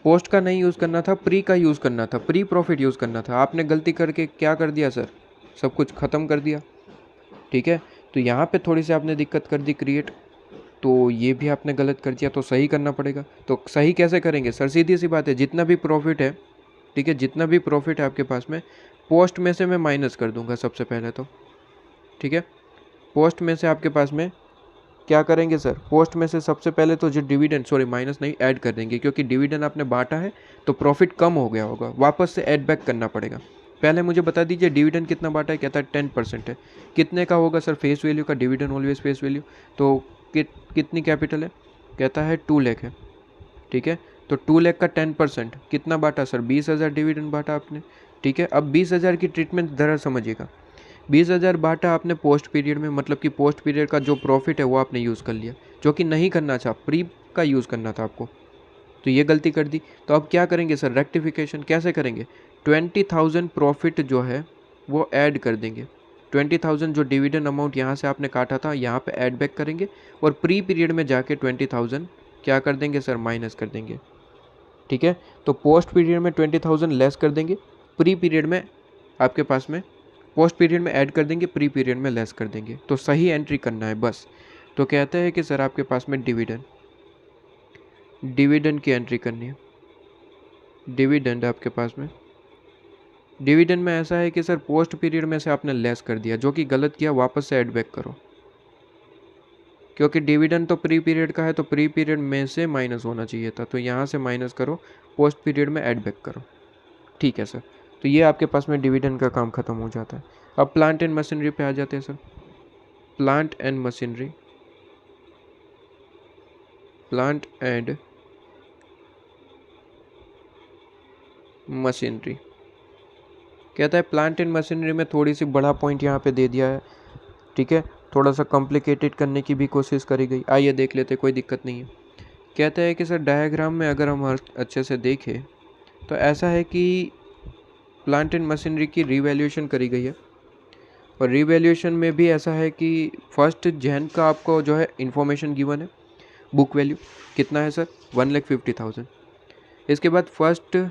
पोस्ट का नहीं यूज़ करना था, प्री का यूज़ करना था, प्री प्रॉफिट यूज़ करना था। आपने गलती करके क्या कर दिया सर? सब कुछ ख़त्म कर दिया, ठीक है। तो यहाँ पे थोड़ी सी आपने दिक्कत कर दी क्रिएट, तो ये भी आपने गलत कर दिया, तो सही करना पड़ेगा। तो सही कैसे करेंगे सर? सीधी सी बात है, जितना भी प्रॉफिट है, ठीक है, जितना भी प्रॉफिट है आपके पास में, पोस्ट में से मैं माइनस कर दूंगा सबसे पहले तो, ठीक है। पोस्ट में से आपके पास में क्या करेंगे सर, पोस्ट में से सबसे पहले तो जो डिविडेंड, सॉरी माइनस नहीं, ऐड कर देंगे, क्योंकि डिविडेंड आपने बांटा है तो प्रॉफिट कम हो गया होगा, वापस से ऐड बैक करना पड़ेगा। पहले मुझे बता दीजिए डिविडेंड कितना बांटा है, कहता है 10% है। कितने का होगा सर, फेस वैल्यू का, डिविडेंड ऑलवेज फेस वैल्यू। तो कितनी कैपिटल है, कहता है 2 लाख है, ठीक है। तो 2 लाख का 10% कितना बांटा सर, 20,000 डिविडेंड बांटा आपने, ठीक है। अब 20,000 की ट्रीटमेंट ज़रा समझिएगा, 20,000 बांटा आपने पोस्ट पीरियड में, मतलब कि पोस्ट पीरियड का जो प्रॉफिट है वो आपने यूज़ कर लिया, जो कि नहीं करना था, प्री का यूज़ करना था आपको, तो ये गलती कर दी। तो अब क्या करेंगे सर, रेक्टिफिकेशन कैसे करेंगे, 20,000 प्रॉफिट जो है वो ऐड कर देंगे, 20,000 जो डिविडेंड अमाउंट यहाँ से आपने काटा था यहाँ पे ऐड बैक करेंगे, और प्री पीरियड में जाके 20,000 क्या कर देंगे सर, माइनस कर देंगे, ठीक है। तो पोस्ट पीरियड में 20,000 लेस कर देंगे, प्री पीरियड में आपके पास में, पोस्ट पीरियड में ऐड कर देंगे, प्री पीरियड में लेस कर देंगे, तो सही एंट्री करना है बस। तो कहते हैं कि सर आपके पास में डिविडेंड की एंट्री करनी है, डिविडेंड आपके पास में, डिविडेंड में ऐसा है कि सर पोस्ट पीरियड में से आपने लेस कर दिया, जो कि गलत किया, वापस से ऐड बैक करो, क्योंकि डिविडेंड तो प्री पीरियड का है, तो प्री पीरियड में से माइनस होना चाहिए था, तो यहाँ से माइनस करो, पोस्ट पीरियड में ऐड बैक करो, ठीक है सर। तो ये आपके पास में डिविडेंड का काम खत्म हो जाता है। अब प्लांट एंड मशीनरी पे आ जाते हैं sir, plant and machinery, plant and machinery, कहता है प्लांट एंड मशीनरी में थोड़ी सी बड़ा पॉइंट यहाँ पे दे दिया है, ठीक है, थोड़ा सा कॉम्प्लिकेटेड करने की भी कोशिश करी गई, आइए देख लेते, कोई दिक्कत नहीं है। कहता है कि सर डायग्राम में अगर हम अच्छे से देखें तो ऐसा है कि प्लांट एंड मशीनरी की रिवैल्यूएशन करी गई है, और रिवैल्यूएशन में भी ऐसा है कि 1 जन का आपको जो है इन्फॉर्मेशन गिवन है, बुक वैल्यू कितना है सर, 1,50,000। इसके बाद 1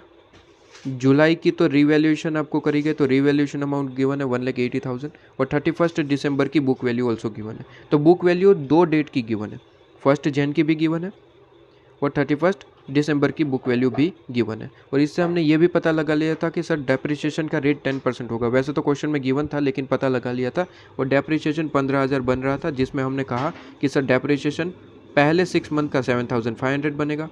जुलाई की तो रिवैल्यूएशन आपको करी गई, तो रिवैल्यूएशन अमाउंट गिवन है 1,80,000, और 31 दिसंबर की बुक वैल्यू ऑल्सो गिवन है। तो बुक वैल्यू 2 डेट की गिवन है, 1 जन की भी गिवन है और 31 दिसंबर की बुक वैल्यू भी गिवन है। और इससे हमने ये भी पता लगा लिया था कि सर डेप्रिसिएशन का रेट 10% होगा, वैसे तो क्वेश्चन में गिवन था लेकिन पता लगा लिया था, और डेप्रिसिएशन 15,000 बन रहा था, जिसमें हमने कहा कि सर डेप्रिसिएशन पहले 6 मंथ का 7,500 बनेगा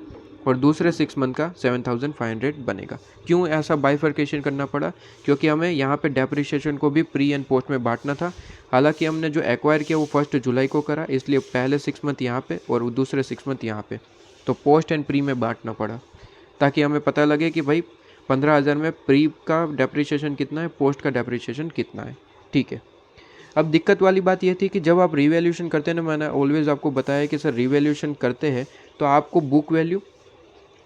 और दूसरे 6 मंथ का 7,500 बनेगा। क्यों ऐसा बाइफर्केशन करना पड़ा, क्योंकि हमें यहाँ पे डेप्रिसिएशन को भी प्री एंड पोस्ट में बांटना था। हालांकि हमने जो एक्वायर किया वो 1 जुलाई को करा, इसलिए पहले 6 मंथ यहाँ पे और दूसरे 6 मंथ यहाँ पे, तो पोस्ट एंड प्री में बांटना पड़ा, ताकि हमें पता लगे कि भाई 15,000 में प्री का डेप्रिसिएशन कितना है, पोस्ट का डेप्रिसिएशन कितना है, ठीक है। अब दिक्कत वाली बात यह थी कि जब आप रिवैल्यूएशन करते हैं ना, मैंने ऑलवेज आपको बताया कि सर रिवैल्यूएशन करते हैं तो आपको बुक वैल्यू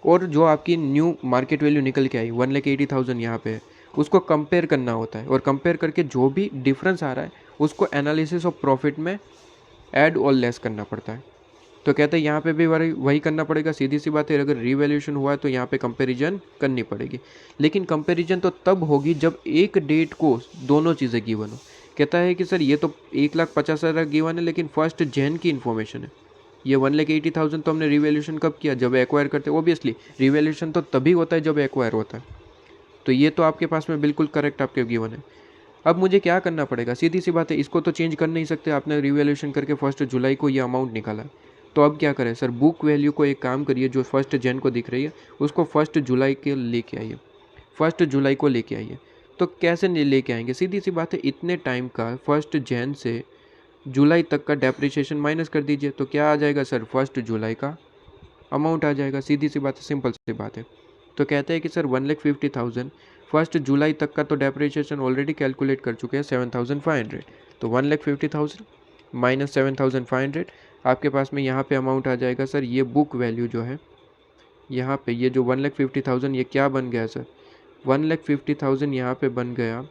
और जो आपकी न्यू मार्केट वैल्यू निकल के आई 1,80,000 यहाँ पे है, उसको कंपेयर करना होता है, और कंपेयर करके जो भी डिफरेंस आ रहा है उसको एनालिसिस ऑफ प्रॉफिट में ऐड और लेस करना पड़ता है। तो कहते हैं यहाँ पे भी वही करना पड़ेगा, सीधी सी बात है, अगर रिवैल्यूएशन हुआ है तो यहाँ पे कंपैरिजन करनी पड़ेगी, लेकिन कंपैरिजन तो तब होगी जब एक डेट को दोनों चीज़ें गिवन हो। कहता है कि सर ये तो 1,50,000 गिवन है, लेकिन 1 जन की इन्फॉर्मेशन है, ये 1,80,000 तो हमने रिवैल्यूएशन कब किया, जब एक्वायर करते हैं, ओबियसली रिवैल्यूएशन तो तभी होता है जब एक्वायर होता है, तो ये तो आपके पास में बिल्कुल करेक्ट आपके गिवन है। अब मुझे क्या करना पड़ेगा, सीधी सी बात है, इसको तो चेंज कर नहीं सकते, आपने रिवैल्यूएशन करके 1 जुलाई को ये अमाउंट निकाला, तो अब क्या करें सर, बुक वैल्यू को एक काम करिए, जो 1 जन को दिख रही है उसको 1 जुलाई के लेके आइए, 1 जुलाई को लेके आइए। तो कैसे लेके आएंगे, सीधी सी बात है, इतने टाइम का 1 जन से जुलाई तक का डेप्रिसिएशन माइनस कर दीजिए, तो क्या आ जाएगा सर, 1 जुलाई का अमाउंट आ जाएगा, सीधी सी बात है, सिंपल सी बात है। तो कहते हैं कि सर 1,50,000 1 जुलाई तक का तो डेप्रिसिएशन ऑलरेडी कैलकुलेट कर चुके हैं 7,500, तो 1,50,000 माइनस 7,500 आपके पास में यहाँ पे अमाउंट आ जाएगा सर, ये बुक वैल्यू जो है यहाँ पे, ये जो 1,50,000 ये क्या बन गया सर, 1,50,000 यहाँ पे बन गया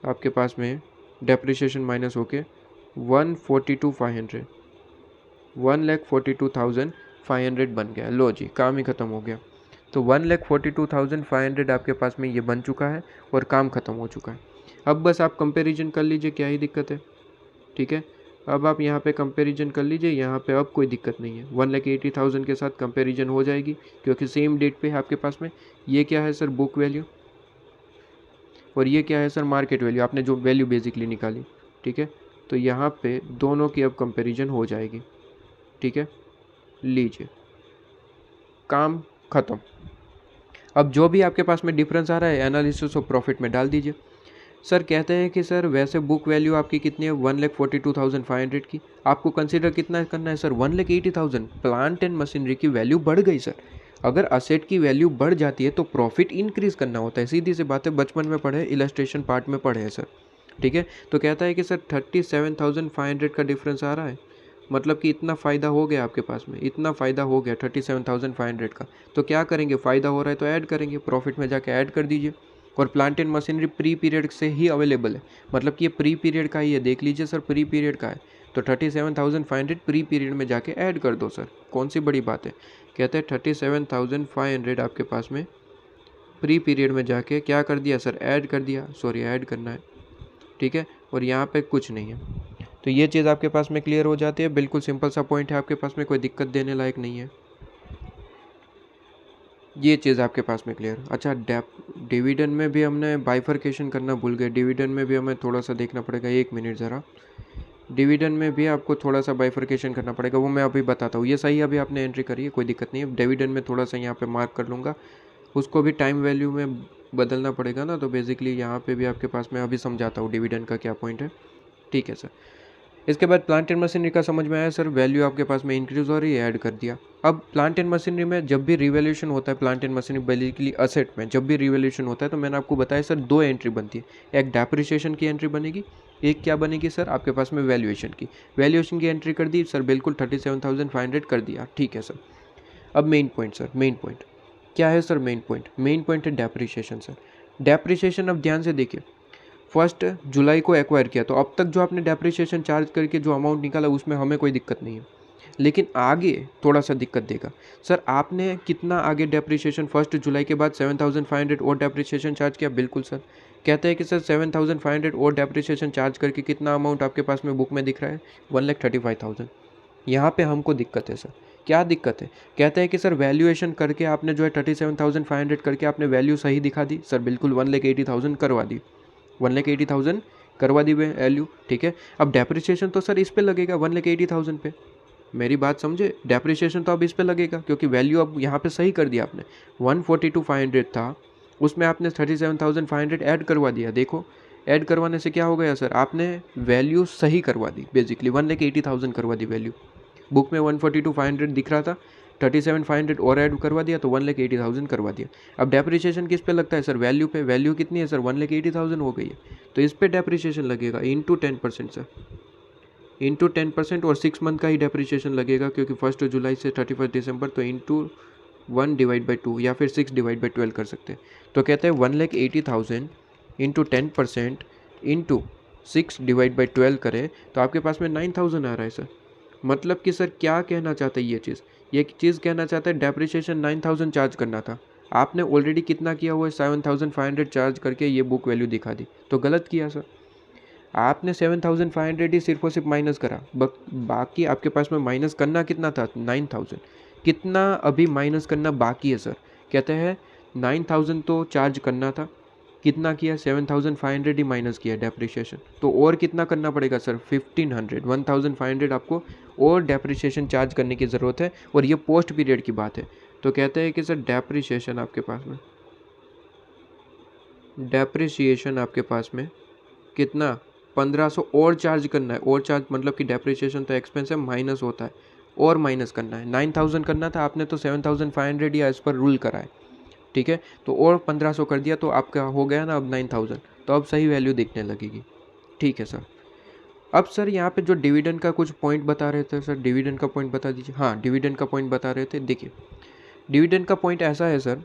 आपके पास में डेप्रिसिएशन माइनस होके 142,500, 1,42,500 बन गया। लो जी, काम ही ख़त्म हो गया। तो 1,42,500 आपके पास में ये बन चुका है और काम ख़त्म हो चुका है। अब बस आप कंपैरिजन कर लीजिए, क्या ही दिक्कत है, ठीक है। अब आप यहाँ पे कंपैरिजन कर लीजिए, यहाँ पे अब कोई दिक्कत नहीं है, 1,80,000 के साथ कंपैरिजन हो जाएगी, क्योंकि सेम डेट पे है आपके पास में। ये क्या है सर, बुक वैल्यू, और ये क्या है सर, मार्केट वैल्यू, आपने जो वैल्यू बेसिकली निकाली, ठीक है। तो यहाँ पे दोनों की अब कंपैरिजन हो जाएगी, ठीक है। लीजिए, काम ख़त्म। अब जो भी आपके पास में डिफरेंस आ रहा है एनालिसिस ऑफ प्रॉफिट में डाल दीजिए। सर कहते हैं कि सर वैसे बुक वैल्यू आपकी कितनी है 1,42,500 की, आपको कंसीडर कितना करना है सर 1,80,000। प्लांट एंड मशीनरी की वैल्यू बढ़ गई सर। अगर असेट की वैल्यू बढ़ जाती है तो प्रॉफिट इंक्रीज करना होता है, सीधी सी बात है, बचपन में पढ़े, इलस्ट्रेशन पार्ट में पढ़े हैं सर, ठीक है। तो कहता है कि सर 37,500 का डिफरेंस आ रहा है, मतलब कि इतना फ़ायदा हो गया आपके पास में, इतना फ़ायदा हो गया 37,500 का। तो क्या करेंगे, फ़ायदा हो रहा है तो ऐड करेंगे, प्रॉफिट में जाके ऐड कर दीजिए। और plant and machinery pre period से ही अवेलेबल है, मतलब कि ये प्री पीरियड का ही है, देख लीजिए सर प्री पीरियड का है। तो 37,500 प्री पीरियड में जाके ऐड कर दो सर, कौन सी बड़ी बात है। कहते हैं 37,500 आपके पास में प्री पीरियड में जाके क्या कर दिया सर, ऐड कर दिया, सॉरी ऐड करना है, ठीक है। और यहाँ पे कुछ नहीं है, तो ये चीज़ आपके पास में क्लियर हो जाती है। बिल्कुल सिंपल सा पॉइंट है आपके पास में, कोई दिक्कत देने लायक नहीं है, ये चीज़ आपके पास में क्लियर। अच्छा, डिविडेंड में भी हमने बाइफर्केशन करना भूल गए, डिविडेंड में भी हमें थोड़ा सा देखना पड़ेगा, 1 मिनट ज़रा। डिविडेंड में भी आपको थोड़ा सा बाइफर्केशन करना पड़ेगा, वो मैं अभी बताता हूँ। ये सही अभी आपने एंट्री करी है, कोई दिक्कत नहीं है। डिविडेंड में थोड़ा सा यहाँ पे मार्क कर लूँगा, उसको भी टाइम वैल्यू में बदलना पड़ेगा ना, तो बेसिकली यहाँ पे भी आपके पास में अभी समझाता हूँ डिविडेंड का क्या पॉइंट है, ठीक है सर। इसके बाद प्लांट एंड मशीनरी का समझ में आया सर, वैल्यू आपके पास में इंक्रीज हो रही है, ऐड कर दिया। अब प्लांट एंड मशीनरी में जब भी रिवैल्यूएशन होता है, plant and machinery basically asset में जब भी रिवैल्यूएशन होता है, तो मैंने आपको बताया सर 2 एंट्री बनती है, एक डेप्रिसिएशन की एंट्री बनेगी, एक क्या बनेगी सर आपके पास में वैल्यूएशन की। वैल्यूएशन की एंट्री कर दी सर, बिल्कुल 37,500 कर दिया, ठीक है सर। अब main point sir, main point क्या है सर, मेन पॉइंट है डेप्रिसिएशन सर। डेप्रिसिएशन अब ध्यान से देखिए, 1 जुलाई को एक्वायर किया, तो अब तक जो आपने डेप्रिसिएशन चार्ज करके जो अमाउंट निकाला उसमें हमें कोई दिक्कत नहीं है, लेकिन आगे थोड़ा सा दिक्कत देगा सर। आपने कितना आगे डेप्रिसिएशन 1 जुलाई के बाद 7,500 और डेप्रिसिएशन चार्ज किया, बिल्कुल सर। कहते हैं कि सर 7,500 और डेप्रिसिएशन चार्ज करके कितना अमाउंट आपके पास में बुक में दिख रहा है 1,35,000। यहाँ पे हमको दिक्कत है सर, क्या दिक्कत है। कहते हैं कि सर वैल्यूएशन करके आपने जो है 37,500 करके आपने वैल्यू सही दिखा दी सर, बिल्कुल 1,80,000 करवा दी, 1,80,000 करवा दी वैल्यू, ठीक है। अब डेप्रिसिएशन तो सर इस पे लगेगा 1,80,000 पे, मेरी बात समझे, डेप्रिसिएशन तो अब इस पे लगेगा क्योंकि वैल्यू अब यहाँ पे सही कर दिया आपने। 142,500 था, उसमें आपने 37,500 ऐड करवा दिया। देखो ऐड करवाने से क्या हो गया सर, आपने वैल्यू सही करवा दी, बेसिकली 1,80,000 करवा दी वैल्यू। बुक में 142,500 दिख रहा था, 37,500 और ऐड करवा दिया तो 1,80,000 करवा दिया। अब डेप्रिसिएशन किस पे लगता है सर, वैल्यू पे। वैल्यू कितनी है सर, 1,80,000 हो गई है, तो इस पे डेप्रिसिएशन लगेगा इंटू 10% सर, इंटू 10%। और 6 मंथ का ही डेप्रिसिएशन लगेगा क्योंकि 1 जुलाई से 31 दिसंबर, तो इंटू 1/2 या फिर 6/12 कर सकते हैं। तो कहते हैं 1,80,000 इंटू 10% इंटू 6/12 करें तो आपके पास में 9,000 आ रहा है सर। मतलब कि सर क्या कहना चाहता है ये चीज़ कहना चाहता है डेप्रिसिएशन 9,000 चार्ज करना था, आपने ऑलरेडी कितना किया हुआ है 7,500 चार्ज करके ये बुक वैल्यू दिखा दी, तो गलत किया सर। आपने 7,500 ही सिर्फ और सिर्फ माइनस करा, बाकी आपके पास में माइनस करना कितना था 9,000, कितना अभी माइनस करना बाकी है सर। कहते हैं 9,000 तो चार्ज करना था, कितना किया 7,500 ही माइनस किया डेप्रिसिएशन, तो और कितना करना पड़ेगा सर 1,500, 1,500 आपको और डेप्रिसिएशन चार्ज करने की ज़रूरत है, और ये पोस्ट पीरियड की बात है। तो कहते हैं कि सर डेप्रिसिएशन आपके पास में कितना 1,500 और चार्ज करना है, और चार्ज मतलब कि डेप्रिसिएशन तो एक्सपेंस है, माइनस होता है, और माइनस करना है। 9,000 करना था, आपने तो 7,500 या इस पर रूल करा है, ठीक है। तो और 1,500 कर दिया तो आपका हो गया ना अब 9,000, तो अब सही वैल्यू दिखने लगेगी, ठीक है सर। अब सर यहाँ पे जो डिविडेंड का कुछ पॉइंट बता रहे थे सर, डिविडेंड का पॉइंट बता दीजिए। हाँ, डिविडेंड का पॉइंट बता रहे थे। देखिए डिविडेंड का पॉइंट ऐसा है सर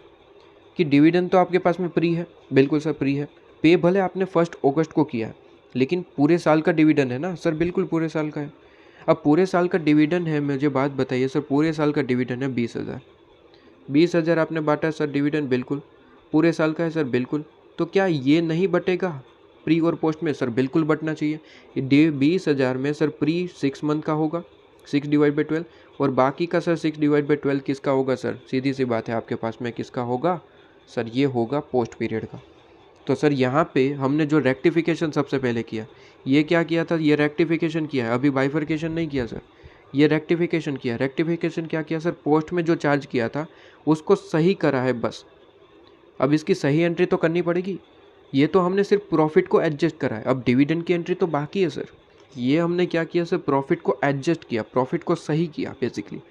कि डिविडेंड तो आपके पास में प्री है, बिल्कुल सर प्री है। पे भले आपने 1 अगस्त को किया है, लेकिन पूरे साल का डिविडेंड है ना सर, बिल्कुल पूरे साल का है। अब पूरे साल का डिविडेंड है, मुझे बात बताइए सर, पूरे साल का डिविडेंड है 20,000, 20,000 आपने बांटा सर डिविडेंड, बिल्कुल पूरे साल का है सर, बिल्कुल। तो क्या ये नहीं बटेगा प्री और पोस्ट में सर, बिल्कुल बटना चाहिए। ये 20,000 में सर प्री 6 मंथ का होगा 6/12, और बाकी का सर 6/12 किसका होगा सर, सीधी सी बात है आपके पास में किसका होगा सर, ये होगा पोस्ट पीरियड का, तो सर यहाँ पे हमने जो रेक्टिफिकेशन सबसे पहले किया, ये क्या किया था, ये रेक्टिफिकेशन किया है, अभी बाइफर्केशन नहीं किया सर, ये रेक्टिफिकेशन किया। रेक्टिफिकेशन क्या किया सर, पोस्ट में जो चार्ज किया था उसको सही करा है बस। अब इसकी सही एंट्री तो करनी पड़ेगी। ये तो हमने सिर्फ प्रॉफिट को एडजस्ट करा है, अब डिविडेंड की एंट्री तो बाकी है सर। ये हमने क्या किया सर, प्रॉफिट को एडजस्ट किया, प्रॉफिट को सही किया बेसिकली।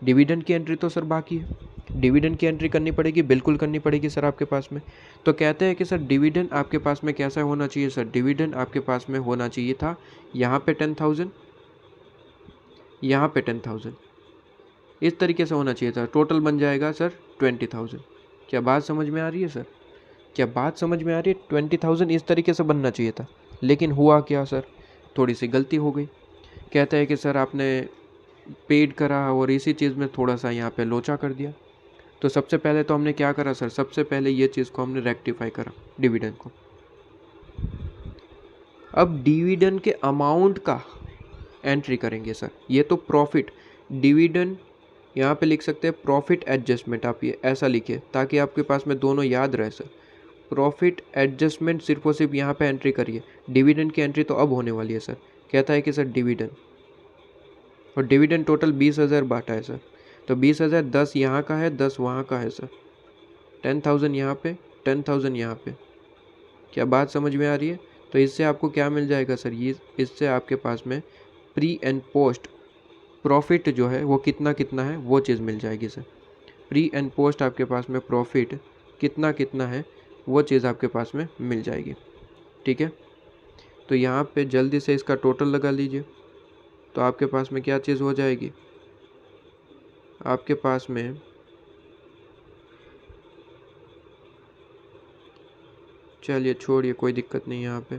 डिविडेंड की एंट्री तो सर बाकी है, डिविडेंड की एंट्री करनी पड़ेगी, बिल्कुल करनी पड़ेगी सर आपके पास में। तो कहते हैं कि सर डिविडेंड आपके पास में कैसा होना चाहिए सर, डिविडेंड आपके पास में होना चाहिए था यहाँ पे 10,000, यहाँ पे 10,000, इस तरीके से होना चाहिए था। टोटल बन जाएगा सर 20,000। क्या बात समझ में आ रही है सर, क्या बात समझ में आ रही है? 20,000 इस तरीके से बनना चाहिए था, लेकिन हुआ क्या सर, थोड़ी सी गलती हो गई। कहता है कि सर आपने पेड करा और इसी चीज़ में थोड़ा सा यहाँ पे लोचा कर दिया। तो सबसे पहले तो हमने क्या करा सर, सबसे पहले ये चीज़ को हमने रेक्टिफाई करा, डिविडेंड को। अब डिविडेंड के अमाउंट का एंट्री करेंगे सर। ये तो प्रॉफिट, डिविडेंड यहाँ पे लिख सकते हैं प्रॉफिट एडजस्टमेंट, आप ये ऐसा लिखिए ताकि आपके पास में दोनों याद रहे सर। प्रॉफिट एडजस्टमेंट सिर्फ और सिर्फ यहाँ पे एंट्री करिए, डिविडेंड की एंट्री तो अब होने वाली है सर। कहता है कि सर डिविडेंड, और डिविडेंड टोटल 20,000 बांटा है सर। तो 20,000, 10 यहाँ का है, 10 वहाँ का है सर। 10,000 यहाँ पे, 10,000 यहाँ पे। क्या बात समझ में आ रही है? तो इससे आपको क्या मिल जाएगा सर, ये इससे आपके पास में प्री एंड पोस्ट प्रॉफिट जो है वो कितना कितना है वो चीज़ मिल जाएगी सर। प्री एंड पोस्ट आपके पास में प्रॉफिट कितना कितना है वो चीज़ आपके पास में मिल जाएगी। ठीक है, तो यहाँ पे जल्दी से इसका टोटल लगा लीजिए। तो आपके पास में क्या चीज़ हो जाएगी, आपके पास में चलिए छोड़िए, कोई दिक्कत नहीं यहाँ पे।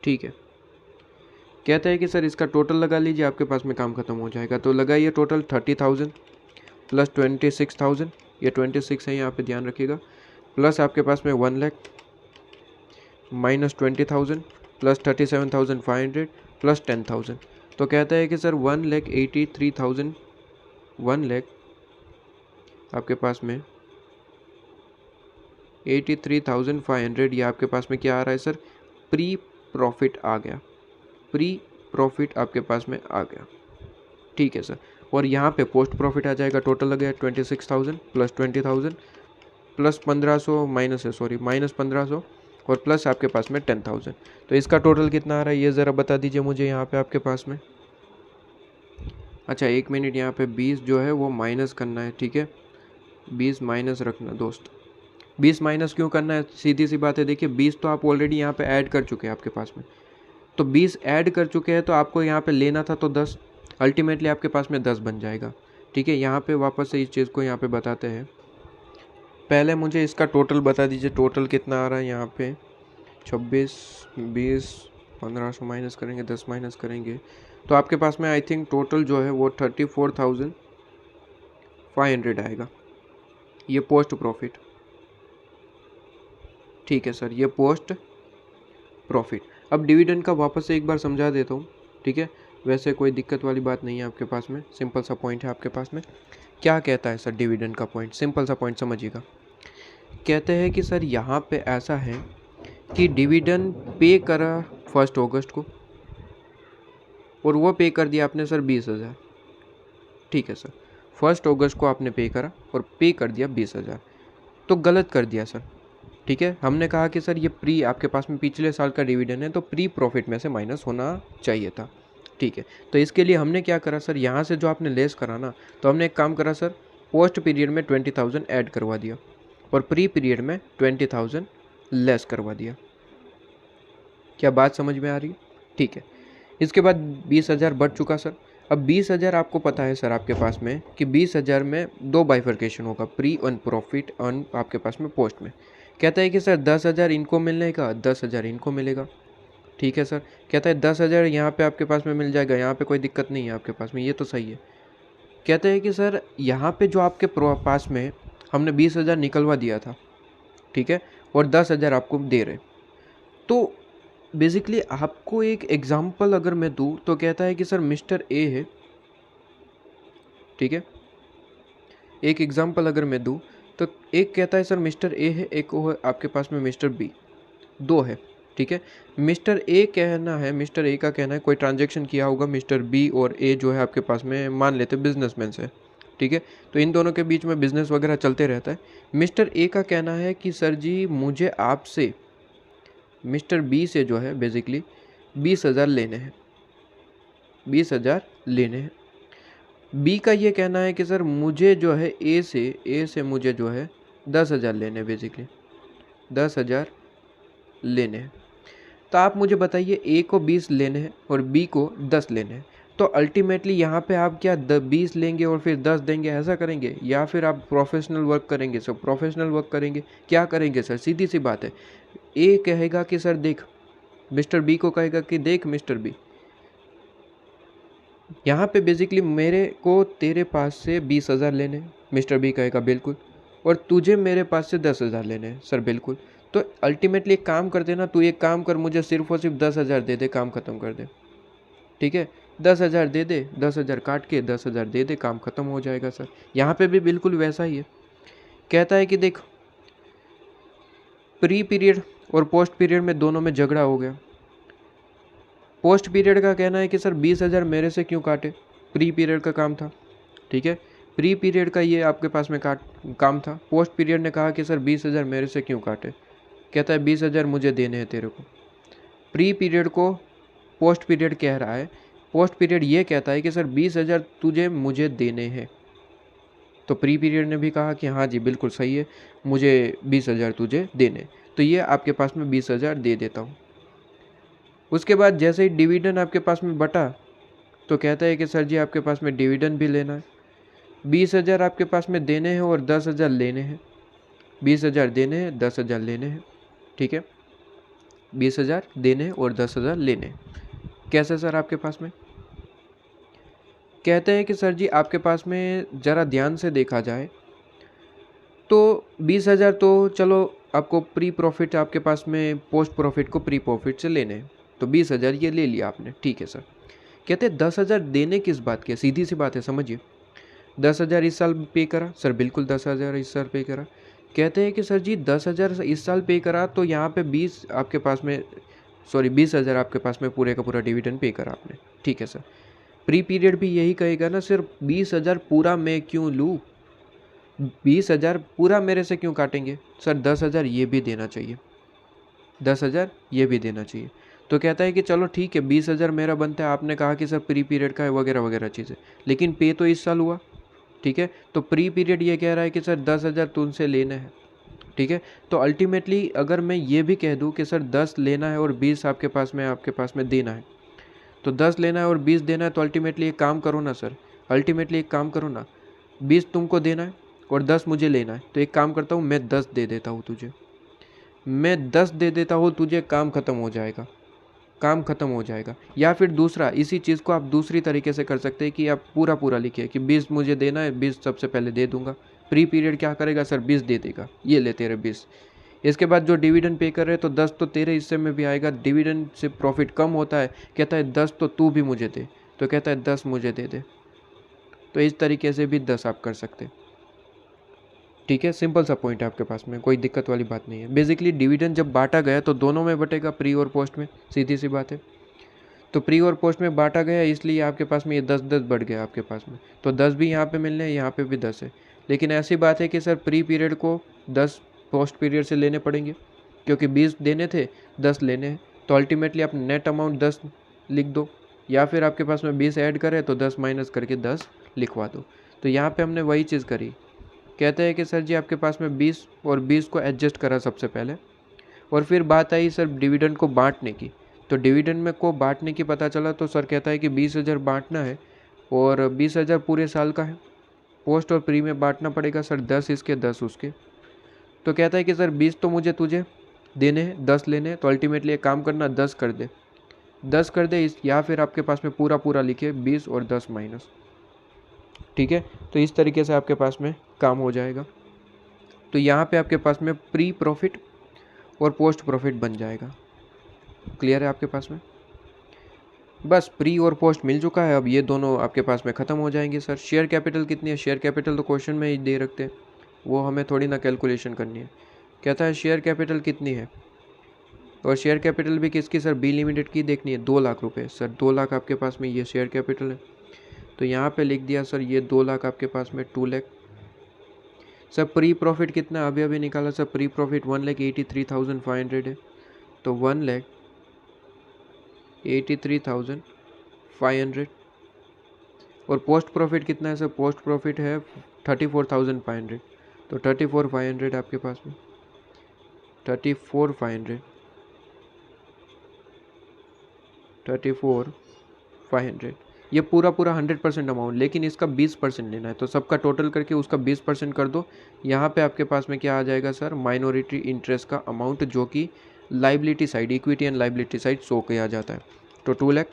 ठीक है, कहता है कि सर इसका टोटल लगा लीजिए, आपके पास में काम खत्म हो जाएगा। तो लगाइए टोटल 30,000 प्लस 26,000, ये 26 है यहाँ पे ध्यान रखिएगा, प्लस आपके पास में 1 लाख माइनस 20,000 प्लस 37,500 प्लस 10,000। तो कहता है कि सर 1,83,000, 1 लाख आपके पास में 83,500, ये आपके पास में क्या आ रहा है सर, प्री प्रॉफिट आ गया, प्री प्रॉफिट आपके पास में आ गया। ठीक है सर, और यहाँ पे पोस्ट प्रॉफिट आ जाएगा, टोटल लग गया 26,000 प्लस 20,000 प्लस 1,500 माइनस है, सॉरी माइनस 1,500 और प्लस आपके पास में 10,000। तो इसका टोटल कितना आ रहा है ये ज़रा बता दीजिए मुझे यहाँ पे आपके पास में। अच्छा एक मिनट, यहाँ पे 20 जो है वो माइनस करना है, ठीक है, 20 माइनस रखना दोस्त। 20 माइनस क्यों करना है, सीधी सी बात है, देखिए 20 तो आप ऑलरेडी यहाँ पे ऐड कर चुके हैं आपके पास में, तो 20 ऐड कर चुके हैं तो आपको यहाँ पे लेना था तो 10, अल्टीमेटली आपके पास में 10 बन जाएगा। ठीक है, यहाँ पे वापस से इस चीज़ को यहाँ पे बताते हैं। पहले मुझे इसका टोटल बता दीजिए, टोटल कितना आ रहा है यहाँ पे, 26, 20, 1,500 माइनस करेंगे, 10 माइनस करेंगे, तो आपके पास में आई थिंक टोटल जो है वो 34,500 आएगा, ये पोस्ट प्रॉफिट। ठीक है सर, ये पोस्ट प्रॉफिट। अब डिविडेंड का वापस से एक बार समझा देता हूँ, ठीक है, वैसे कोई दिक्कत वाली बात नहीं है आपके पास में, सिंपल सा पॉइंट है आपके पास में। क्या कहता है सर डिविडेंड का पॉइंट, सिंपल सा पॉइंट समझिएगा। कहते हैं कि सर यहाँ पे ऐसा है कि डिविडेंड पे करा 1 अगस्त को और वो पे कर दिया आपने सर 20,000। ठीक है सर, 1 अगस्त को आपने पे करा और पे कर दिया 20,000, तो गलत कर दिया सर। ठीक है, हमने कहा कि सर ये प्री आपके पास में पिछले साल का डिविडेंड है तो प्री प्रॉफिट में से माइनस होना चाहिए था। ठीक है, तो इसके लिए हमने क्या करा सर, यहाँ से जो आपने लेस करा ना, तो हमने एक काम करा सर, पोस्ट पीरियड में 20,000 ऐड करवा दिया और प्री पीरियड में 20,000 लेस करवा दिया। क्या बात समझ में आ रही है? ठीक है, इसके बाद 20,000 बढ़ चुका सर। अब 20,000 आपको पता है सर आपके पास में कि 20,000 में 2 बाइफर्केशन होगा, प्री ऑन प्रॉफिट ऑन आपके पास में पोस्ट में। कहता है कि सर 10,000 इनको मिलने का, 10,000 इनको मिलेगा। ठीक है सर, कहता है 10,000 यहाँ पे आपके पास में मिल जाएगा, यहाँ पे कोई दिक्कत नहीं है आपके पास में, ये तो सही है। कहते हैं कि सर यहाँ पे जो आपके पास में हमने 20,000 निकलवा दिया था, ठीक है, और 10,000 आपको दे रहे, तो बेसिकली आपको एक एग्जांपल अगर मैं दूँ तो कहता है कि सर मिस्टर ए है, ठीक है। एक एग्जांपल अगर मैं दूँ तो एक कहता है सर मिस्टर ए है, एक वो है आपके पास में मिस्टर बी, दो है, ठीक है। मिस्टर ए कहना है, मिस्टर ए का कहना है कोई ट्रांजैक्शन किया होगा मिस्टर बी और ए जो है आपके पास में मान लेते बिजनेसमैन से, ठीक है। तो इन दोनों के बीच में बिजनेस वगैरह चलते रहता है। मिस्टर ए का कहना है कि सर जी मुझे आपसे मिस्टर बी से जो है बेसिकली 20,000 लेने हैं, 20,000 लेने हैं। बी का ये कहना है कि सर मुझे जो है ए से मुझे जो है 10,000 लेने हैं, बेसिकली 10,000 लेने हैं। तो आप मुझे बताइए ए को 20 लेने हैं और बी को 10 लेने हैं। तो अल्टीमेटली यहाँ पे आप क्या 20 लेंगे और फिर 10 देंगे, ऐसा करेंगे, या फिर आप प्रोफेशनल वर्क करेंगे? सर प्रोफेशनल वर्क करेंगे, क्या करेंगे सर? सीधी सी बात है, ए कहेगा कि सर देख, मिस्टर बी को कहेगा कि देख मिस्टर बी, यहाँ पे बेसिकली मेरे को तेरे पास से 20,000 लेने हैं। मिस्टर बी कहेगा बिल्कुल, और तुझे मेरे पास से 10,000 लेने हैं। सर बिल्कुल। तो अल्टीमेटली एक काम कर देना, तू एक काम कर, मुझे सिर्फ और सिर्फ 10,000 दे दे, काम ख़त्म कर दे, ठीक है। 10,000 दे दे, 10,000 काट के 10,000 दे दे, काम ख़त्म हो जाएगा सर। यहाँ पे भी बिल्कुल वैसा ही है। कहता है कि देख, प्री पीरियड और पोस्ट पीरियड में दोनों में झगड़ा हो गया। पोस्ट पीरियड का कहना है कि सर 20,000 मेरे से क्यों काटे, प्री पीरियड का काम था, ठीक है। प्री पीरियड का ये आपके पास में काम था। पोस्ट पीरियड ने कहा कि सर 20,000 मेरे से क्यों काटे। कहता है 20,000 मुझे देने हैं तेरे को। प्री पीरियड को पोस्ट पीरियड कह रहा है, पोस्ट पीरियड ये कहता है कि सर 20,000 तुझे मुझे देने हैं। तो प्री पीरियड ने भी कहा कि हाँ जी बिल्कुल सही है, मुझे 20,000 तुझे देने, तो ये आपके पास में 20,000 दे देता हूँ। उसके बाद जैसे ही डिविडेंड आपके पास में बटा, तो कहता है कि सर जी आपके पास में डिविडेंड भी लेना है। 20,000 आपके पास में देने हैं और 10,000 लेने हैं। 20,000 देने हैं, 10,000 लेने हैं, ठीक है। 20,000 देने हैं और 10,000 लेने हैं। कैसे सर आपके पास में? कहते हैं कि सर जी आपके पास में ज़रा ध्यान से देखा जाए तो 20,000 तो चलो आपको प्री प्रॉफिट, आपके पास में पोस्ट प्रॉफिट को प्री प्रॉफिट से लेने हैं, तो 20,000 ये ले लिया आपने, ठीक है सर। कहते हैं 10,000 देने किस बात के? सीधी सी बात है, समझिए। 10,000 इस साल पे करा, सर बिल्कुल 10,000 इस साल पे करा। कहते हैं कि सर जी 10,000 इस साल पे करा, तो यहाँ पे 20 आपके पास में, सॉरी 20,000 आपके पास में पूरे का पूरा डिविडेंड पे करा आपने, ठीक है सर। प्री पीरियड भी यही कहेगा ना, सिर्फ 20,000 पूरा मैं क्यों लूँ, 20,000 पूरा मेरे से क्यों काटेंगे सर? 10,000 ये भी देना चाहिए, 10,000 ये भी देना चाहिए। तो कहता है कि चलो ठीक है, 20,000 मेरा बनता है, आपने कहा कि सर प्री पीरियड का है वगैरह वगैरह चीज़ें, लेकिन पे तो इस साल हुआ, ठीक है। तो प्री पीरियड ये कह रहा है कि सर 10,000 तुमसे लेना है, ठीक है। तो अल्टीमेटली अगर मैं ये भी कह दूं कि सर 10 लेना है और 20 आपके पास में देना है, तो 10 लेना है और 20 देना है, तो अल्टीमेटली एक काम करो ना सर, अल्टीमेटली एक काम करो ना, 20 तुमको देना है और 10 मुझे लेना है, तो एक काम करता हूँ मैं 10 दे देता हूँ तुझे, मैं 10 दे देता हूँ तुझे, काम ख़त्म हो जाएगा, काम ख़त्म हो जाएगा। या फिर दूसरा, इसी चीज़ को आप दूसरी तरीके से कर सकते हैं कि आप पूरा पूरा लिखिए कि 20 मुझे देना है, 20 सबसे पहले दे दूंगा। प्री पीरियड क्या करेगा सर? 20 दे देगा, ये ले तेरे 20। इसके बाद जो डिविडेंड पे कर रहे हैं तो 10 तो तेरे हिस्से में भी आएगा, डिविडेंड से प्रॉफिट कम होता है। कहता है 10 तो तू भी मुझे दे, तो कहता है 10 मुझे दे दे। तो इस तरीके से भी 10 आप कर सकते हैं, ठीक है। सिंपल सा पॉइंट है आपके पास में, कोई दिक्कत वाली बात नहीं है। बेसिकली डिविडेंड जब बांटा गया तो दोनों में बटेगा, प्री और पोस्ट में, सीधी सी बात है। तो प्री और पोस्ट में बांटा गया, इसलिए आपके पास में ये 10-10 बढ़ गया आपके पास में, तो 10 भी यहाँ पे मिलने हैं, यहाँ पे भी 10 है। लेकिन ऐसी बात है कि सर प्री पीरियड को 10 पोस्ट पीरियड से लेने पड़ेंगे, क्योंकि 20 देने थे, 10 लेने हैं। तो अल्टीमेटली आप नेट अमाउंट 10 लिख दो, या फिर आपके पास में 20 ऐड करें तो 10 माइनस करके 10 लिखवा दो। तो यहाँ पे हमने वही चीज़ करी। कहते हैं कि सर जी आपके पास में 20 और 20 को एडजस्ट करा सबसे पहले, और फिर बात आई सर डिविडेंड को बांटने की। तो डिविडेंड में को बांटने की पता चला, तो सर कहता है कि 20,000 बांटना है और 20,000 पूरे साल का है, पोस्ट और प्री में बांटना पड़ेगा सर, 10 इसके 10 उसके। तो कहता है कि सर 20 तो मुझे तुझे देने हैं, 10 लेने हैं, तो अल्टीमेटली एक काम करना 10 कर दे, 10 कर दे इस, या फिर आपके पास में पूरा पूरा लिखे 20 और 10 माइनस, ठीक है। तो इस तरीके से आपके पास में काम हो जाएगा। तो यहाँ पे आपके पास में प्री प्रॉफिट और पोस्ट प्रॉफिट बन जाएगा। क्लियर है आपके पास में? बस प्री और पोस्ट मिल चुका है, अब ये दोनों आपके पास में ख़त्म हो जाएंगे सर। शेयर कैपिटल कितनी है? शेयर कैपिटल तो क्वेश्चन में ही दे रखते हैं, वो हमें थोड़ी ना कैलकुलेशन करनी है। कहता है शेयर कैपिटल कितनी है, और शेयर कैपिटल भी किसकी सर? बी लिमिटेड की देखनी है। 2 लाख रुपए सर, 2 लाख आपके पास में ये शेयर कैपिटल है। तो यहाँ पे लिख दिया सर ये 2 लाख आपके पास में 2 लाख। सर प्री प्रॉफिट कितना अभी अभी निकाला सर? प्री प्रॉफिट 1,83,500 है, तो 1,83,500। और पोस्ट प्रॉफिट कितना है सर? पोस्ट प्रॉफिट है 34,500, तो 34,500 आपके पास में, 34,500, 34,500। ये पूरा 100% अमाउंट, लेकिन इसका 20% लेना है, तो सबका टोटल करके उसका 20% कर दो। यहाँ पे आपके पास में क्या आ जाएगा सर? माइनॉरिटी इंटरेस्ट का अमाउंट, जो कि liability side, equity and liability side show किया जाता है। तो 2 लाख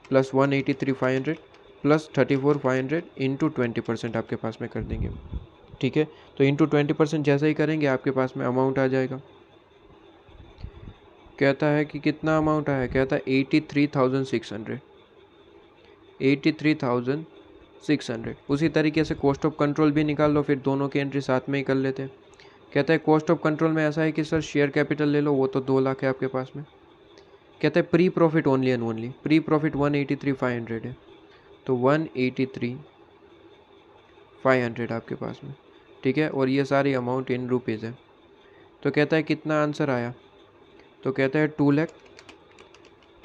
प्लस 1,83,500 प्लस 34,500 इंटू 20% आपके पास में कर देंगे। ठीक है, तो इंटू 20% जैसा ही करेंगे आपके पास में अमाउंट आ जाएगा। कहता है कि कितना अमाउंट आया? कहता है 83,600, 83,600। उसी तरीके से कॉस्ट ऑफ कंट्रोल भी निकाल लो, फिर दोनों की एंट्री साथ में ही कर लेते हैं। कहता है कॉस्ट ऑफ कंट्रोल में ऐसा है कि सर शेयर कैपिटल ले लो, वो तो 2 लाख है आपके पास में। कहता है pre profit only and only, pre profit 183,500 है, तो 183,500 आपके पास में। ठीक है, और ये सारी अमाउंट इन रुपीज़ है। तो कहता है कितना आंसर आया? तो कहता है 2 लाख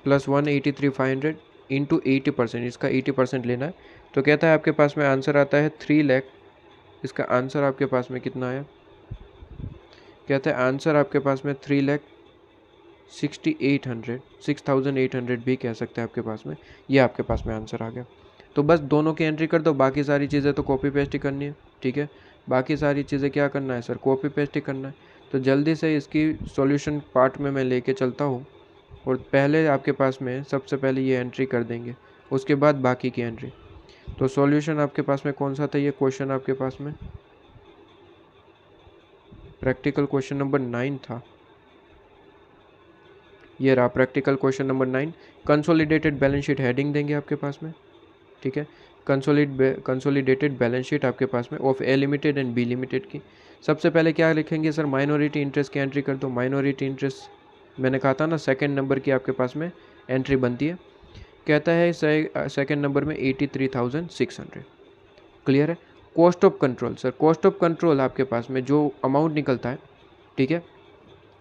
प्लस 183,500 इंटू 80%, इसका 80% लेना है। तो कहता है आपके पास में आंसर आता है 3 लाख। इसका आंसर आपके पास में कितना आया? कहता है आंसर आपके पास में 3,68,000, 6,800 भी कह सकते हैं आपके पास में। ये आपके पास में आंसर आ गया। तो बस दोनों की एंट्री कर दो, बाकी सारी चीज़ें तो कॉपी पेस्ट ही करनी है। ठीक है, बाकी सारी चीज़ें क्या करना है सर? कॉपी पेस्ट ही करना है। तो जल्दी से इसकी सॉल्यूशन पार्ट में मैं लेके चलता हूँ, और पहले आपके पास में सबसे पहले ये एंट्री कर देंगे, उसके बाद बाकी की एंट्री। तो सॉल्यूशन आपके पास में कौन सा था? ये क्वेश्चन आपके पास में प्रैक्टिकल क्वेश्चन नंबर 9 था। ये रहा practical question number 9। Consolidated balance sheet heading देंगे आपके पास में। ठीक है, कंसोलिडेटेड बैलेंस शीट आपके पास में of A limited and B limited की। सबसे पहले क्या लिखेंगे सर? माइनॉरिटी इंटरेस्ट की एंट्री कर दो। माइनॉरिटी इंटरेस्ट मैंने कहा था ना, सेकंड नंबर की आपके पास में एंट्री बनती है। कहता है सेकंड नंबर में 83,600। क्लियर है? Cost of control sir, cost of control आपके पास में जो अमाउंट निकलता है, ठीक है,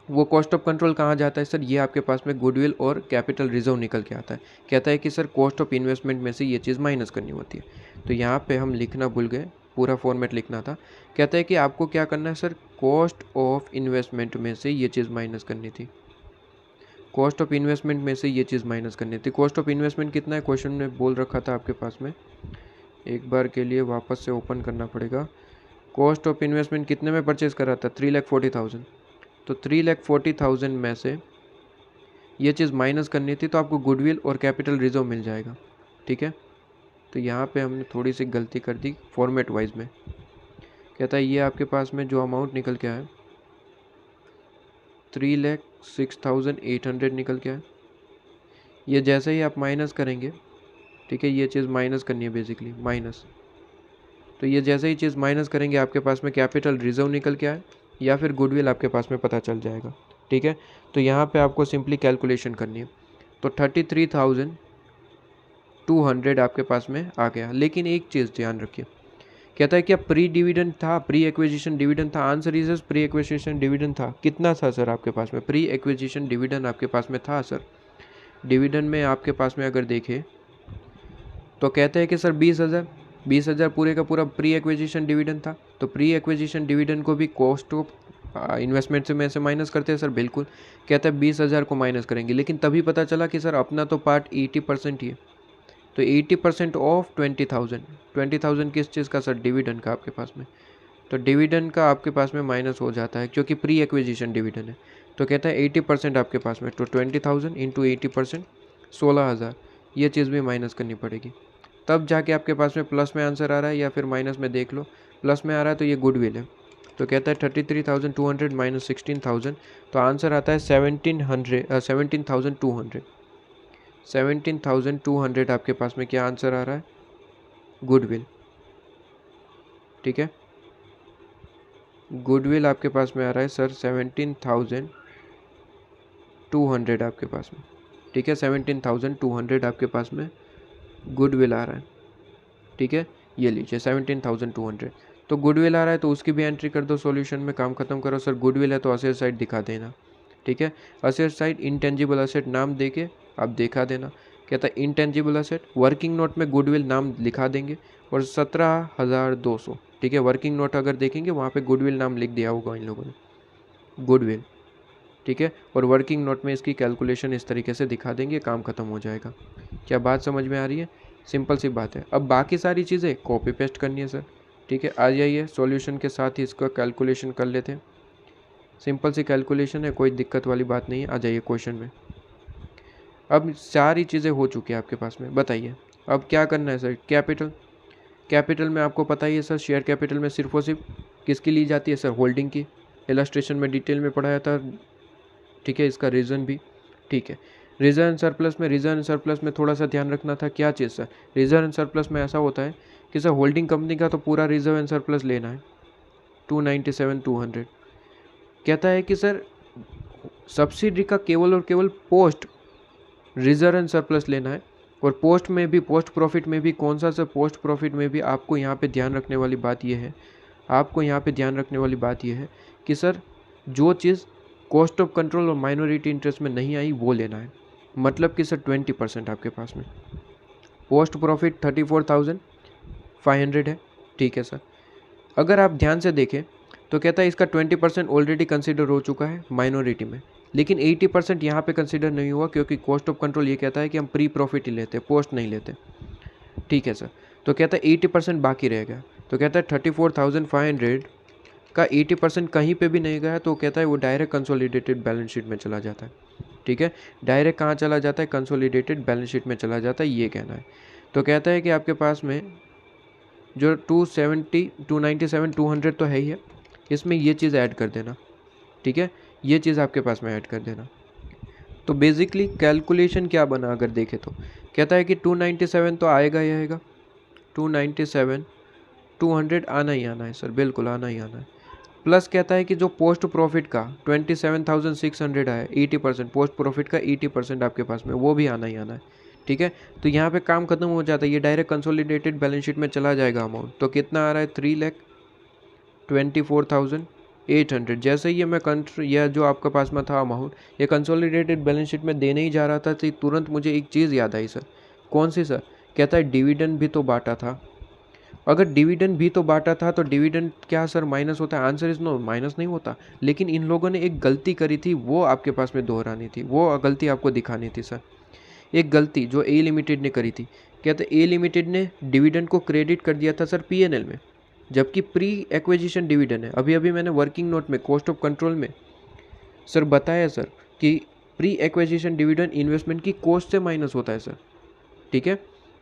वो कॉस्ट ऑफ कंट्रोल कहाँ जाता है सर? ये आपके पास में गुडविल और कैपिटल रिजर्व निकल के आता है। कहता है कि सर कॉस्ट ऑफ इन्वेस्टमेंट में से ये चीज़ माइनस करनी होती है। तो यहाँ पे हम लिखना भूल गए, पूरा फॉर्मेट लिखना था। कहता है कि आपको क्या करना है सर? कॉस्ट ऑफ इन्वेस्टमेंट में से ये चीज़ माइनस करनी थी। कॉस्ट ऑफ इन्वेस्टमेंट में से ये चीज़ माइनस करनी थी। कॉस्ट ऑफ इन्वेस्टमेंट कितना है? क्वेश्चन में बोल रखा था आपके पास में, एक बार के लिए वापस से ओपन करना पड़ेगा। कॉस्ट ऑफ इन्वेस्टमेंट कितने में परचेज करा था? 3,40,000। तो 3,40,000 में से ये चीज़ माइनस करनी थी, तो आपको गुडविल और कैपिटल रिजर्व मिल जाएगा। ठीक है, तो यहाँ पे हमने थोड़ी सी गलती कर दी फॉर्मेट वाइज में। कहता है ये आपके पास में जो अमाउंट निकल के आया 3,06,800 निकल के आया। ये जैसे ही आप माइनस करेंगे, ठीक है, ये चीज़ माइनस करनी है बेसिकली, माइनस। तो ये जैसे ही चीज़ माइनस करेंगे आपके पास में कैपिटल रिजर्व निकल के आए, या फिर गुडविल आपके पास में पता चल जाएगा। ठीक है, तो यहाँ पे आपको सिंपली कैलकुलेशन करनी है। तो 33,200 आपके पास में आ गया। लेकिन एक चीज़ ध्यान रखिए, कहता है क्या प्री डिविडेंड था? प्री एक्विजिशन डिविडेंड था? Answer is pre acquisition dividend था। कितना था सर आपके पास में? प्री एक्विजिशन डिविडेंड आपके पास में था सर। डिविडेंड में आपके पास में अगर देखें तो कहते हैं कि सर 20,000 पूरे का पूरा प्री एक्विजिशन डिविडेंड था। तो प्री एक्विजिशन डिविडेंड को भी कॉस्ट ऑफ इन्वेस्टमेंट से में से माइनस करते हैं सर, बिल्कुल। कहता है 20,000 को माइनस करेंगे, लेकिन तभी पता चला कि सर अपना तो पार्ट 80% ही है। तो 80% ऑफ 20,000 किस चीज़ का सर? डिविडेंड का आपके पास में। तो डिविडेंड का आपके पास में माइनस हो जाता है, क्योंकि प्री एक्विजिशन डिविडेंड है। तो कहता है 80% आपके पास में, तो 20,000 इंटू 80% 16,000, ये चीज़ भी माइनस करनी पड़ेगी। तब जाके आपके पास में प्लस में आंसर आ रहा है, या फिर माइनस में देख लो। प्लस में आ रहा है तो ये गुडविल है। तो कहता है 33,200 माइनस 16,000, तो आंसर आता है 17,200। 17,200 आपके पास में क्या आंसर आ रहा है? गुडविल। ठीक है, गुडविल आपके पास में आ रहा है सर 17,200 आपके पास में। ठीक है, 17,200 आपके पास में गुडविल आ रहा है। ठीक है, ये लीजिए 17,200। तो गुडविल आ रहा है तो उसकी भी एंट्री कर दो सॉल्यूशन में, काम खत्म करो। सर गुडविल है तो असेट साइड दिखा देना। ठीक है, असेट साइड इंटेंजिबल असेट नाम दे के आप दिखा देना। कहता है इंटेंजिबल असेट, वर्किंग नोट में गुडविल नाम लिखा देंगे और 17,200। ठीक है, वर्किंग नोट अगर देखेंगे वहाँ पे गुडविल नाम लिख दिया होगा इन लोगों ने, गुडविल। ठीक है, और वर्किंग नोट में इसकी कैलकुलेशन इस तरीके से दिखा देंगे, काम खत्म हो जाएगा। क्या बात समझ में आ रही है? सिंपल सी बात है। अब बाकी सारी चीज़ें कॉपी पेस्ट करनी है सर। ठीक है, आ जाइए सॉल्यूशन के साथ ही इसका कैलकुलेशन कर लेते हैं। सिंपल सी कैलकुलेशन है, कोई दिक्कत वाली बात नहीं है। आ जाइए क्वेश्चन में। अब सारी चीज़ें हो चुकी है आपके पास में, बताइए अब क्या करना है सर? कैपिटल, कैपिटल में आपको पता ही है सर, शेयर कैपिटल में सिर्फ और सिर्फ किसकी ली जाती है सर? होल्डिंग की। इलस्ट्रेशन में डिटेल में पढ़ाया था। ठीक है, इसका रीज़न भी। ठीक है, रिजर्व एंड सरप्लस में, रिजर्व एंड सरप्लस में थोड़ा सा ध्यान रखना था। क्या चीज़ सर? रिजर्व एंड सरप्लस में ऐसा होता है कि सर होल्डिंग कंपनी का तो पूरा रिजर्व एंड सरप्लस लेना है 297,200। कहता है कि सर सब्सिडी का केवल और केवल पोस्ट रिजर्व एंड सरप्लस लेना है। और पोस्ट में भी, पोस्ट प्रॉफिट में भी कौन सा सर? पोस्ट प्रॉफिट में भी आपको यहाँ पे ध्यान रखने वाली बात यह है, आपको यहाँ पे ध्यान रखने वाली बात यह है कि सर जो चीज़ कॉस्ट ऑफ कंट्रोल और माइनॉरिटी इंटरेस्ट में नहीं आई वो लेना है। मतलब कि सर 20% आपके पास में। पोस्ट प्रॉफिट 34,500 है। ठीक है सर, अगर आप ध्यान से देखें तो कहता है इसका 20% ऑलरेडी कंसिडर हो चुका है माइनॉरिटी में, लेकिन 80% यहाँ पे कंसिडर नहीं हुआ क्योंकि कॉस्ट ऑफ कंट्रोल ये कहता है कि हम प्री प्रॉफिट ही लेते हैं, पोस्ट नहीं लेते। ठीक है सर, तो कहता है 80% बाकी रह गया। तो कहता है 34,500 का 80% कहीं पे भी नहीं गया, तो कहता है वो डायरेक्ट कंसोलिडेटेड बैलेंस शीट में चला जाता है। ठीक है, डायरेक्ट कहाँ चला जाता है? कंसोलिडेटेड बैलेंस शीट में चला जाता है, ये कहना है। तो कहता है कि आपके पास में जो 297,200 तो है ही है, इसमें ये चीज़ ऐड कर देना। ठीक है, ये चीज़ आपके पास में ऐड कर देना। तो बेसिकली कैलकुलेशन क्या बना अगर देखें तो कहता है कि 297 तो आएगा ही आएगा, 297,200 आना ही आना है सर, बिल्कुल आना ही आना है। प्लस कहता है कि जो पोस्ट प्रॉफिट का 27,600 आया, 80% पोस्ट प्रॉफिट का 80% आपके पास में, वो भी आना ही आना है। ठीक है, तो यहाँ पे काम खत्म हो जाता है, ये डायरेक्ट कंसोलिडेटेड बैलेंस शीट में चला जाएगा अमाउंट। तो कितना आ रहा है? 3,24,800। जैसे ही ये मैं यह जो आपके पास में था अमाउंट, ये कंसोलिडेटेड बैलेंस शीट में देने ही जा रहा था, तो तुरंत मुझे एक चीज़ याद आई सर। कौन सी सर? कहता है डिविडेंड भी तो बांटा था। अगर डिविडेंड भी तो बांटा था तो डिविडेंड क्या सर माइनस होता है? आंसर इज नो, माइनस नहीं होता। लेकिन इन लोगों ने एक गलती करी थी, वो आपके पास में दोहरानी थी, वो गलती आपको दिखानी थी सर। एक गलती जो ए लिमिटेड ने करी थी। कहते ए लिमिटेड ने डिविडेंड को क्रेडिट कर दिया था सर पीएनएल में, जबकि प्री एक्विजिशन डिविडेंड है। अभी अभी मैंने वर्किंग नोट में कॉस्ट ऑफ कंट्रोल में सर बताया सर कि प्री एक्विजिशन डिविडेंड इन्वेस्टमेंट की कॉस्ट से माइनस होता है सर। ठीक है,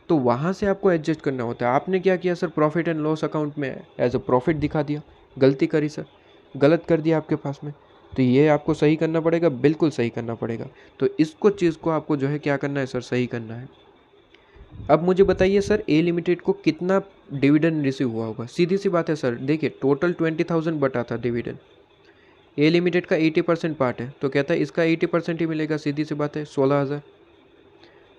तो वहाँ से आपको एडजस्ट करना होता है। आपने क्या किया sir? Profit and loss account में एज अ प्रॉफिट दिखा दिया, गलती करी सर, गलत कर दिया आपके पास में। तो ये आपको सही करना पड़ेगा, बिल्कुल सही करना पड़ेगा। तो इसको चीज़ को आपको जो है क्या करना है सर? सही करना है। अब मुझे बताइए सर, ए लिमिटेड को कितना डिविडेंड रिसीव हुआ होगा? सीधी सी बात है सर, देखिए टोटल 20,000 बटा था डिविडेंड, ए लिमिटेड का 80% पार्ट है, तो कहता है इसका 80% ही मिलेगा। सीधी सी बात है, 16,000।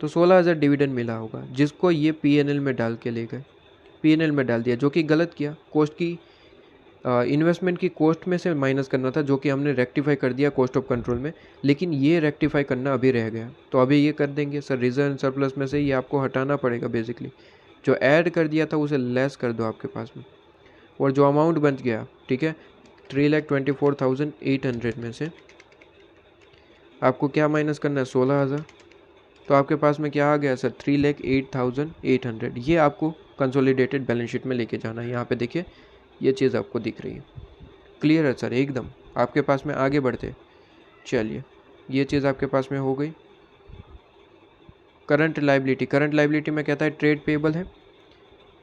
तो 16,000 डिविडेंड मिला होगा, जिसको ये पीएनएल में डाल के ले गए, पीएनएल में डाल दिया, जो कि गलत किया। कॉस्ट की इन्वेस्टमेंट की कॉस्ट में से माइनस करना था, जो कि हमने रेक्टिफाई कर दिया कॉस्ट ऑफ कंट्रोल में, लेकिन ये रेक्टिफाई करना अभी रह गया। तो अभी ये कर देंगे सर, रिजर्व एंड सरप्लस में से ये आपको हटाना पड़ेगा। बेसिकली जो ऐड कर दिया था उसे लेस कर दो आपके पास में, और जो अमाउंट बच गया, ठीक है, 3,24,800 में से आपको क्या माइनस करना है? 16,000। तो आपके पास में क्या आ गया सर? 3,08,800। ये आपको कंसोलिडेटेड बैलेंस शीट में लेके जाना है। यहाँ पे देखिए ये चीज़ आपको दिख रही है, क्लियर है सर एकदम? आपके पास में आगे बढ़ते चलिए, ये चीज़ आपके पास में हो गई। करंट लाइबिलिटी, करंट लाइबिलिटी में कहता है ट्रेड पेबल है,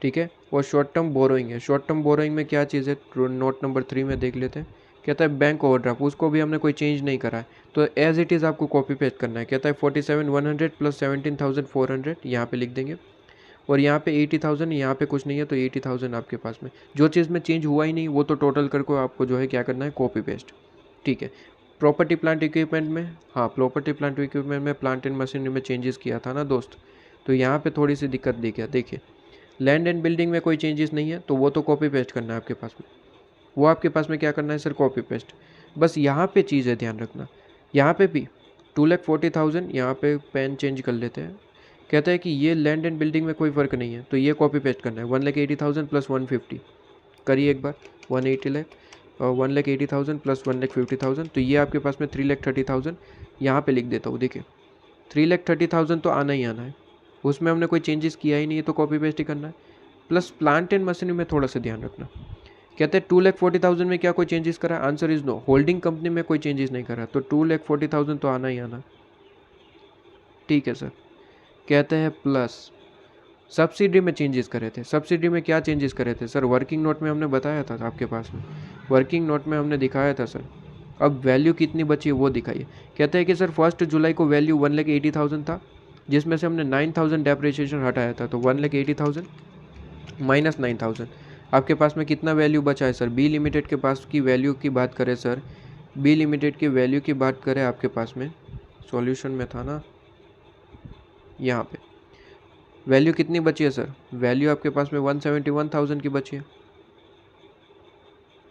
ठीक है, और शॉर्ट टर्म बोरोइंग है। शॉर्ट टर्म बोरोइंग में क्या चीज़ है, नोट नंबर 3 में देख लेते हैं। कहता है बैंक ओवरड्राफ्ट, उसको भी हमने कोई चेंज नहीं करा है, तो एज इट इज़ आपको कॉपी पेस्ट करना है। कहता है 47,100 प्लस 17,400 यहाँ पे लिख देंगे, और यहाँ पे 80,000, यहाँ पे कुछ नहीं है तो 80,000 आपके पास में। जो चीज़ में चेंज हुआ ही नहीं वो तो टोटल करके आपको जो है क्या करना है, कॉपी पेस्ट। ठीक है। प्रॉपर्टी प्लांट इक्विपमेंट में, हाँ प्रॉपर्टी प्लांट इक्विपमेंट में प्लांट एंड मशीनरी में चेंजेस किया था ना दोस्त, तो यहाँ पे थोड़ी सी दिक्कत देखिए। देखिए लैंड एंड बिल्डिंग में कोई चेंजेस नहीं है तो वो तो कॉपी पेस्ट करना है आपके पास में, वो आपके पास में क्या करना है सर, कॉपी पेस्ट। बस यहाँ पे चीज़ है ध्यान रखना, यहाँ पे भी 2,40,000 यहाँ पे पेन चेंज कर लेते हैं। कहता है कि ये लैंड एंड बिल्डिंग में कोई फ़र्क नहीं है तो ये कॉपी पेस्ट करना है। 1,80,000 प्लस 150 करिए एक बार, 180 लाख और 1,80,000 प्लस 1,50,000, तो ये आपके पास में 3,30,000 यहाँ पे लिख देता हूँ। देखिए 3,30,000 तो आना ही आना है, उसमें हमने कोई चेंजेस किया ही नहीं है तो कॉपी पेस्ट ही करना है। प्लस प्लांट एंड मशीनरी में थोड़ा सा ध्यान रखना। कहते हैं 2,40,000 में क्या कोई चेंजेस करा, answer is no. Holding company में कोई चेंजेस नहीं करा तो 2,40,000 तो आना ही आना। ठीक है सर। कहते हैं प्लस सब्सिडी में चेंजेस करे थे। सब्सिडी में क्या चेंजेस करे थे सर, वर्किंग नोट में हमने बताया था आपके पास में, वर्किंग नोट में हमने दिखाया था सर। अब वैल्यू कितनी बची है वो दिखाइए। कहते हैं कि सर 1 जुलाई को वैल्यू 1,80,000 था, जिसमें से हमने 9,000 डेप्रिसिएशन हटाया था, तो 1,80,000 माइनस 9,000 आपके पास में कितना वैल्यू बचा है सर। बी लिमिटेड के पास की वैल्यू की बात करें सर, बी लिमिटेड की वैल्यू की बात करें आपके पास में, सॉल्यूशन में था ना, यहाँ पे वैल्यू कितनी बची है सर, वैल्यू आपके पास में 171,000 की बची है।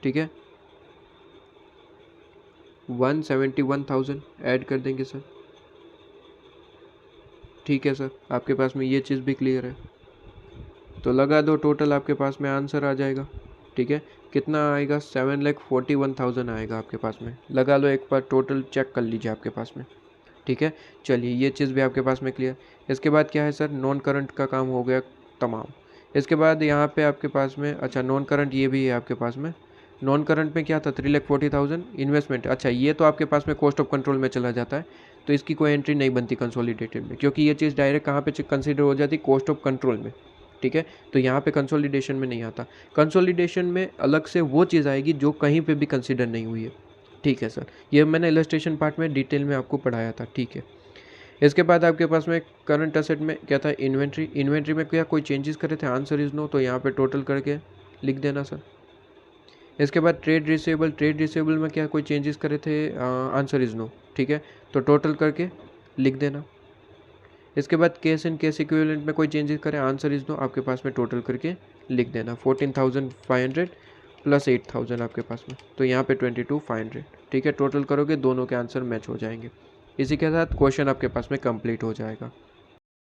ठीक है, 171,000 ऐड कर देंगे सर। ठीक है सर, आपके पास में ये चीज़ भी क्लियर है, तो लगा दो, टोटल आपके पास में आंसर आ जाएगा। ठीक है, कितना आएगा, 7,41,000 आएगा आपके पास में। लगा लो एक बार, टोटल चेक कर लीजिए आपके पास में। ठीक है, चलिए ये चीज़ भी आपके पास में क्लियर। इसके बाद क्या है सर, नॉन करंट का काम हो गया तमाम। इसके बाद यहाँ पे आपके पास में, अच्छा नॉन करंट ये भी है आपके पास में। नॉन करंट में क्या था, 3,40,000 इन्वेस्टमेंट। अच्छा ये तो आपके पास में कॉस्ट ऑफ कंट्रोल में चला जाता है, तो इसकी कोई एंट्री नहीं बनती कंसोलिडेटेड में, क्योंकि ये चीज़ डायरेक्ट कहाँ पे कंसिडर हो जाती, कॉस्ट ऑफ कंट्रोल में। ठीक है, तो यहाँ पे कंसोलिडेशन में नहीं आता। कंसोलिडेशन में अलग से वो चीज़ आएगी जो कहीं पे भी कंसिडर नहीं हुई है। ठीक है सर, ये मैंने इलस्ट्रेशन पार्ट में डिटेल में आपको पढ़ाया था। ठीक है, इसके बाद आपके पास में करंट असेट में क्या था, इन्वेंट्री। इन्वेंट्री में क्या कोई चेंजेस करे थे, आंसर इज नो, तो यहाँ पे टोटल करके लिख देना सर। इसके बाद ट्रेड रिसीवेबल, ट्रेड रिसीवेबल में क्या कोई चेंजेस करे थे, आंसर इज नो। ठीक है, तो टोटल करके लिख देना। इसके बाद कैश एंड कैश इक्विवेलेंट में कोई चेंजेस करें, आंसर इज नो, आपके पास में टोटल करके लिख देना। 14,500 प्लस 8,000 आपके पास में, तो यहाँ पे 22,500। ठीक है, टोटल करोगे दोनों के आंसर मैच हो जाएंगे। इसी के साथ क्वेश्चन आपके पास में कंप्लीट हो जाएगा।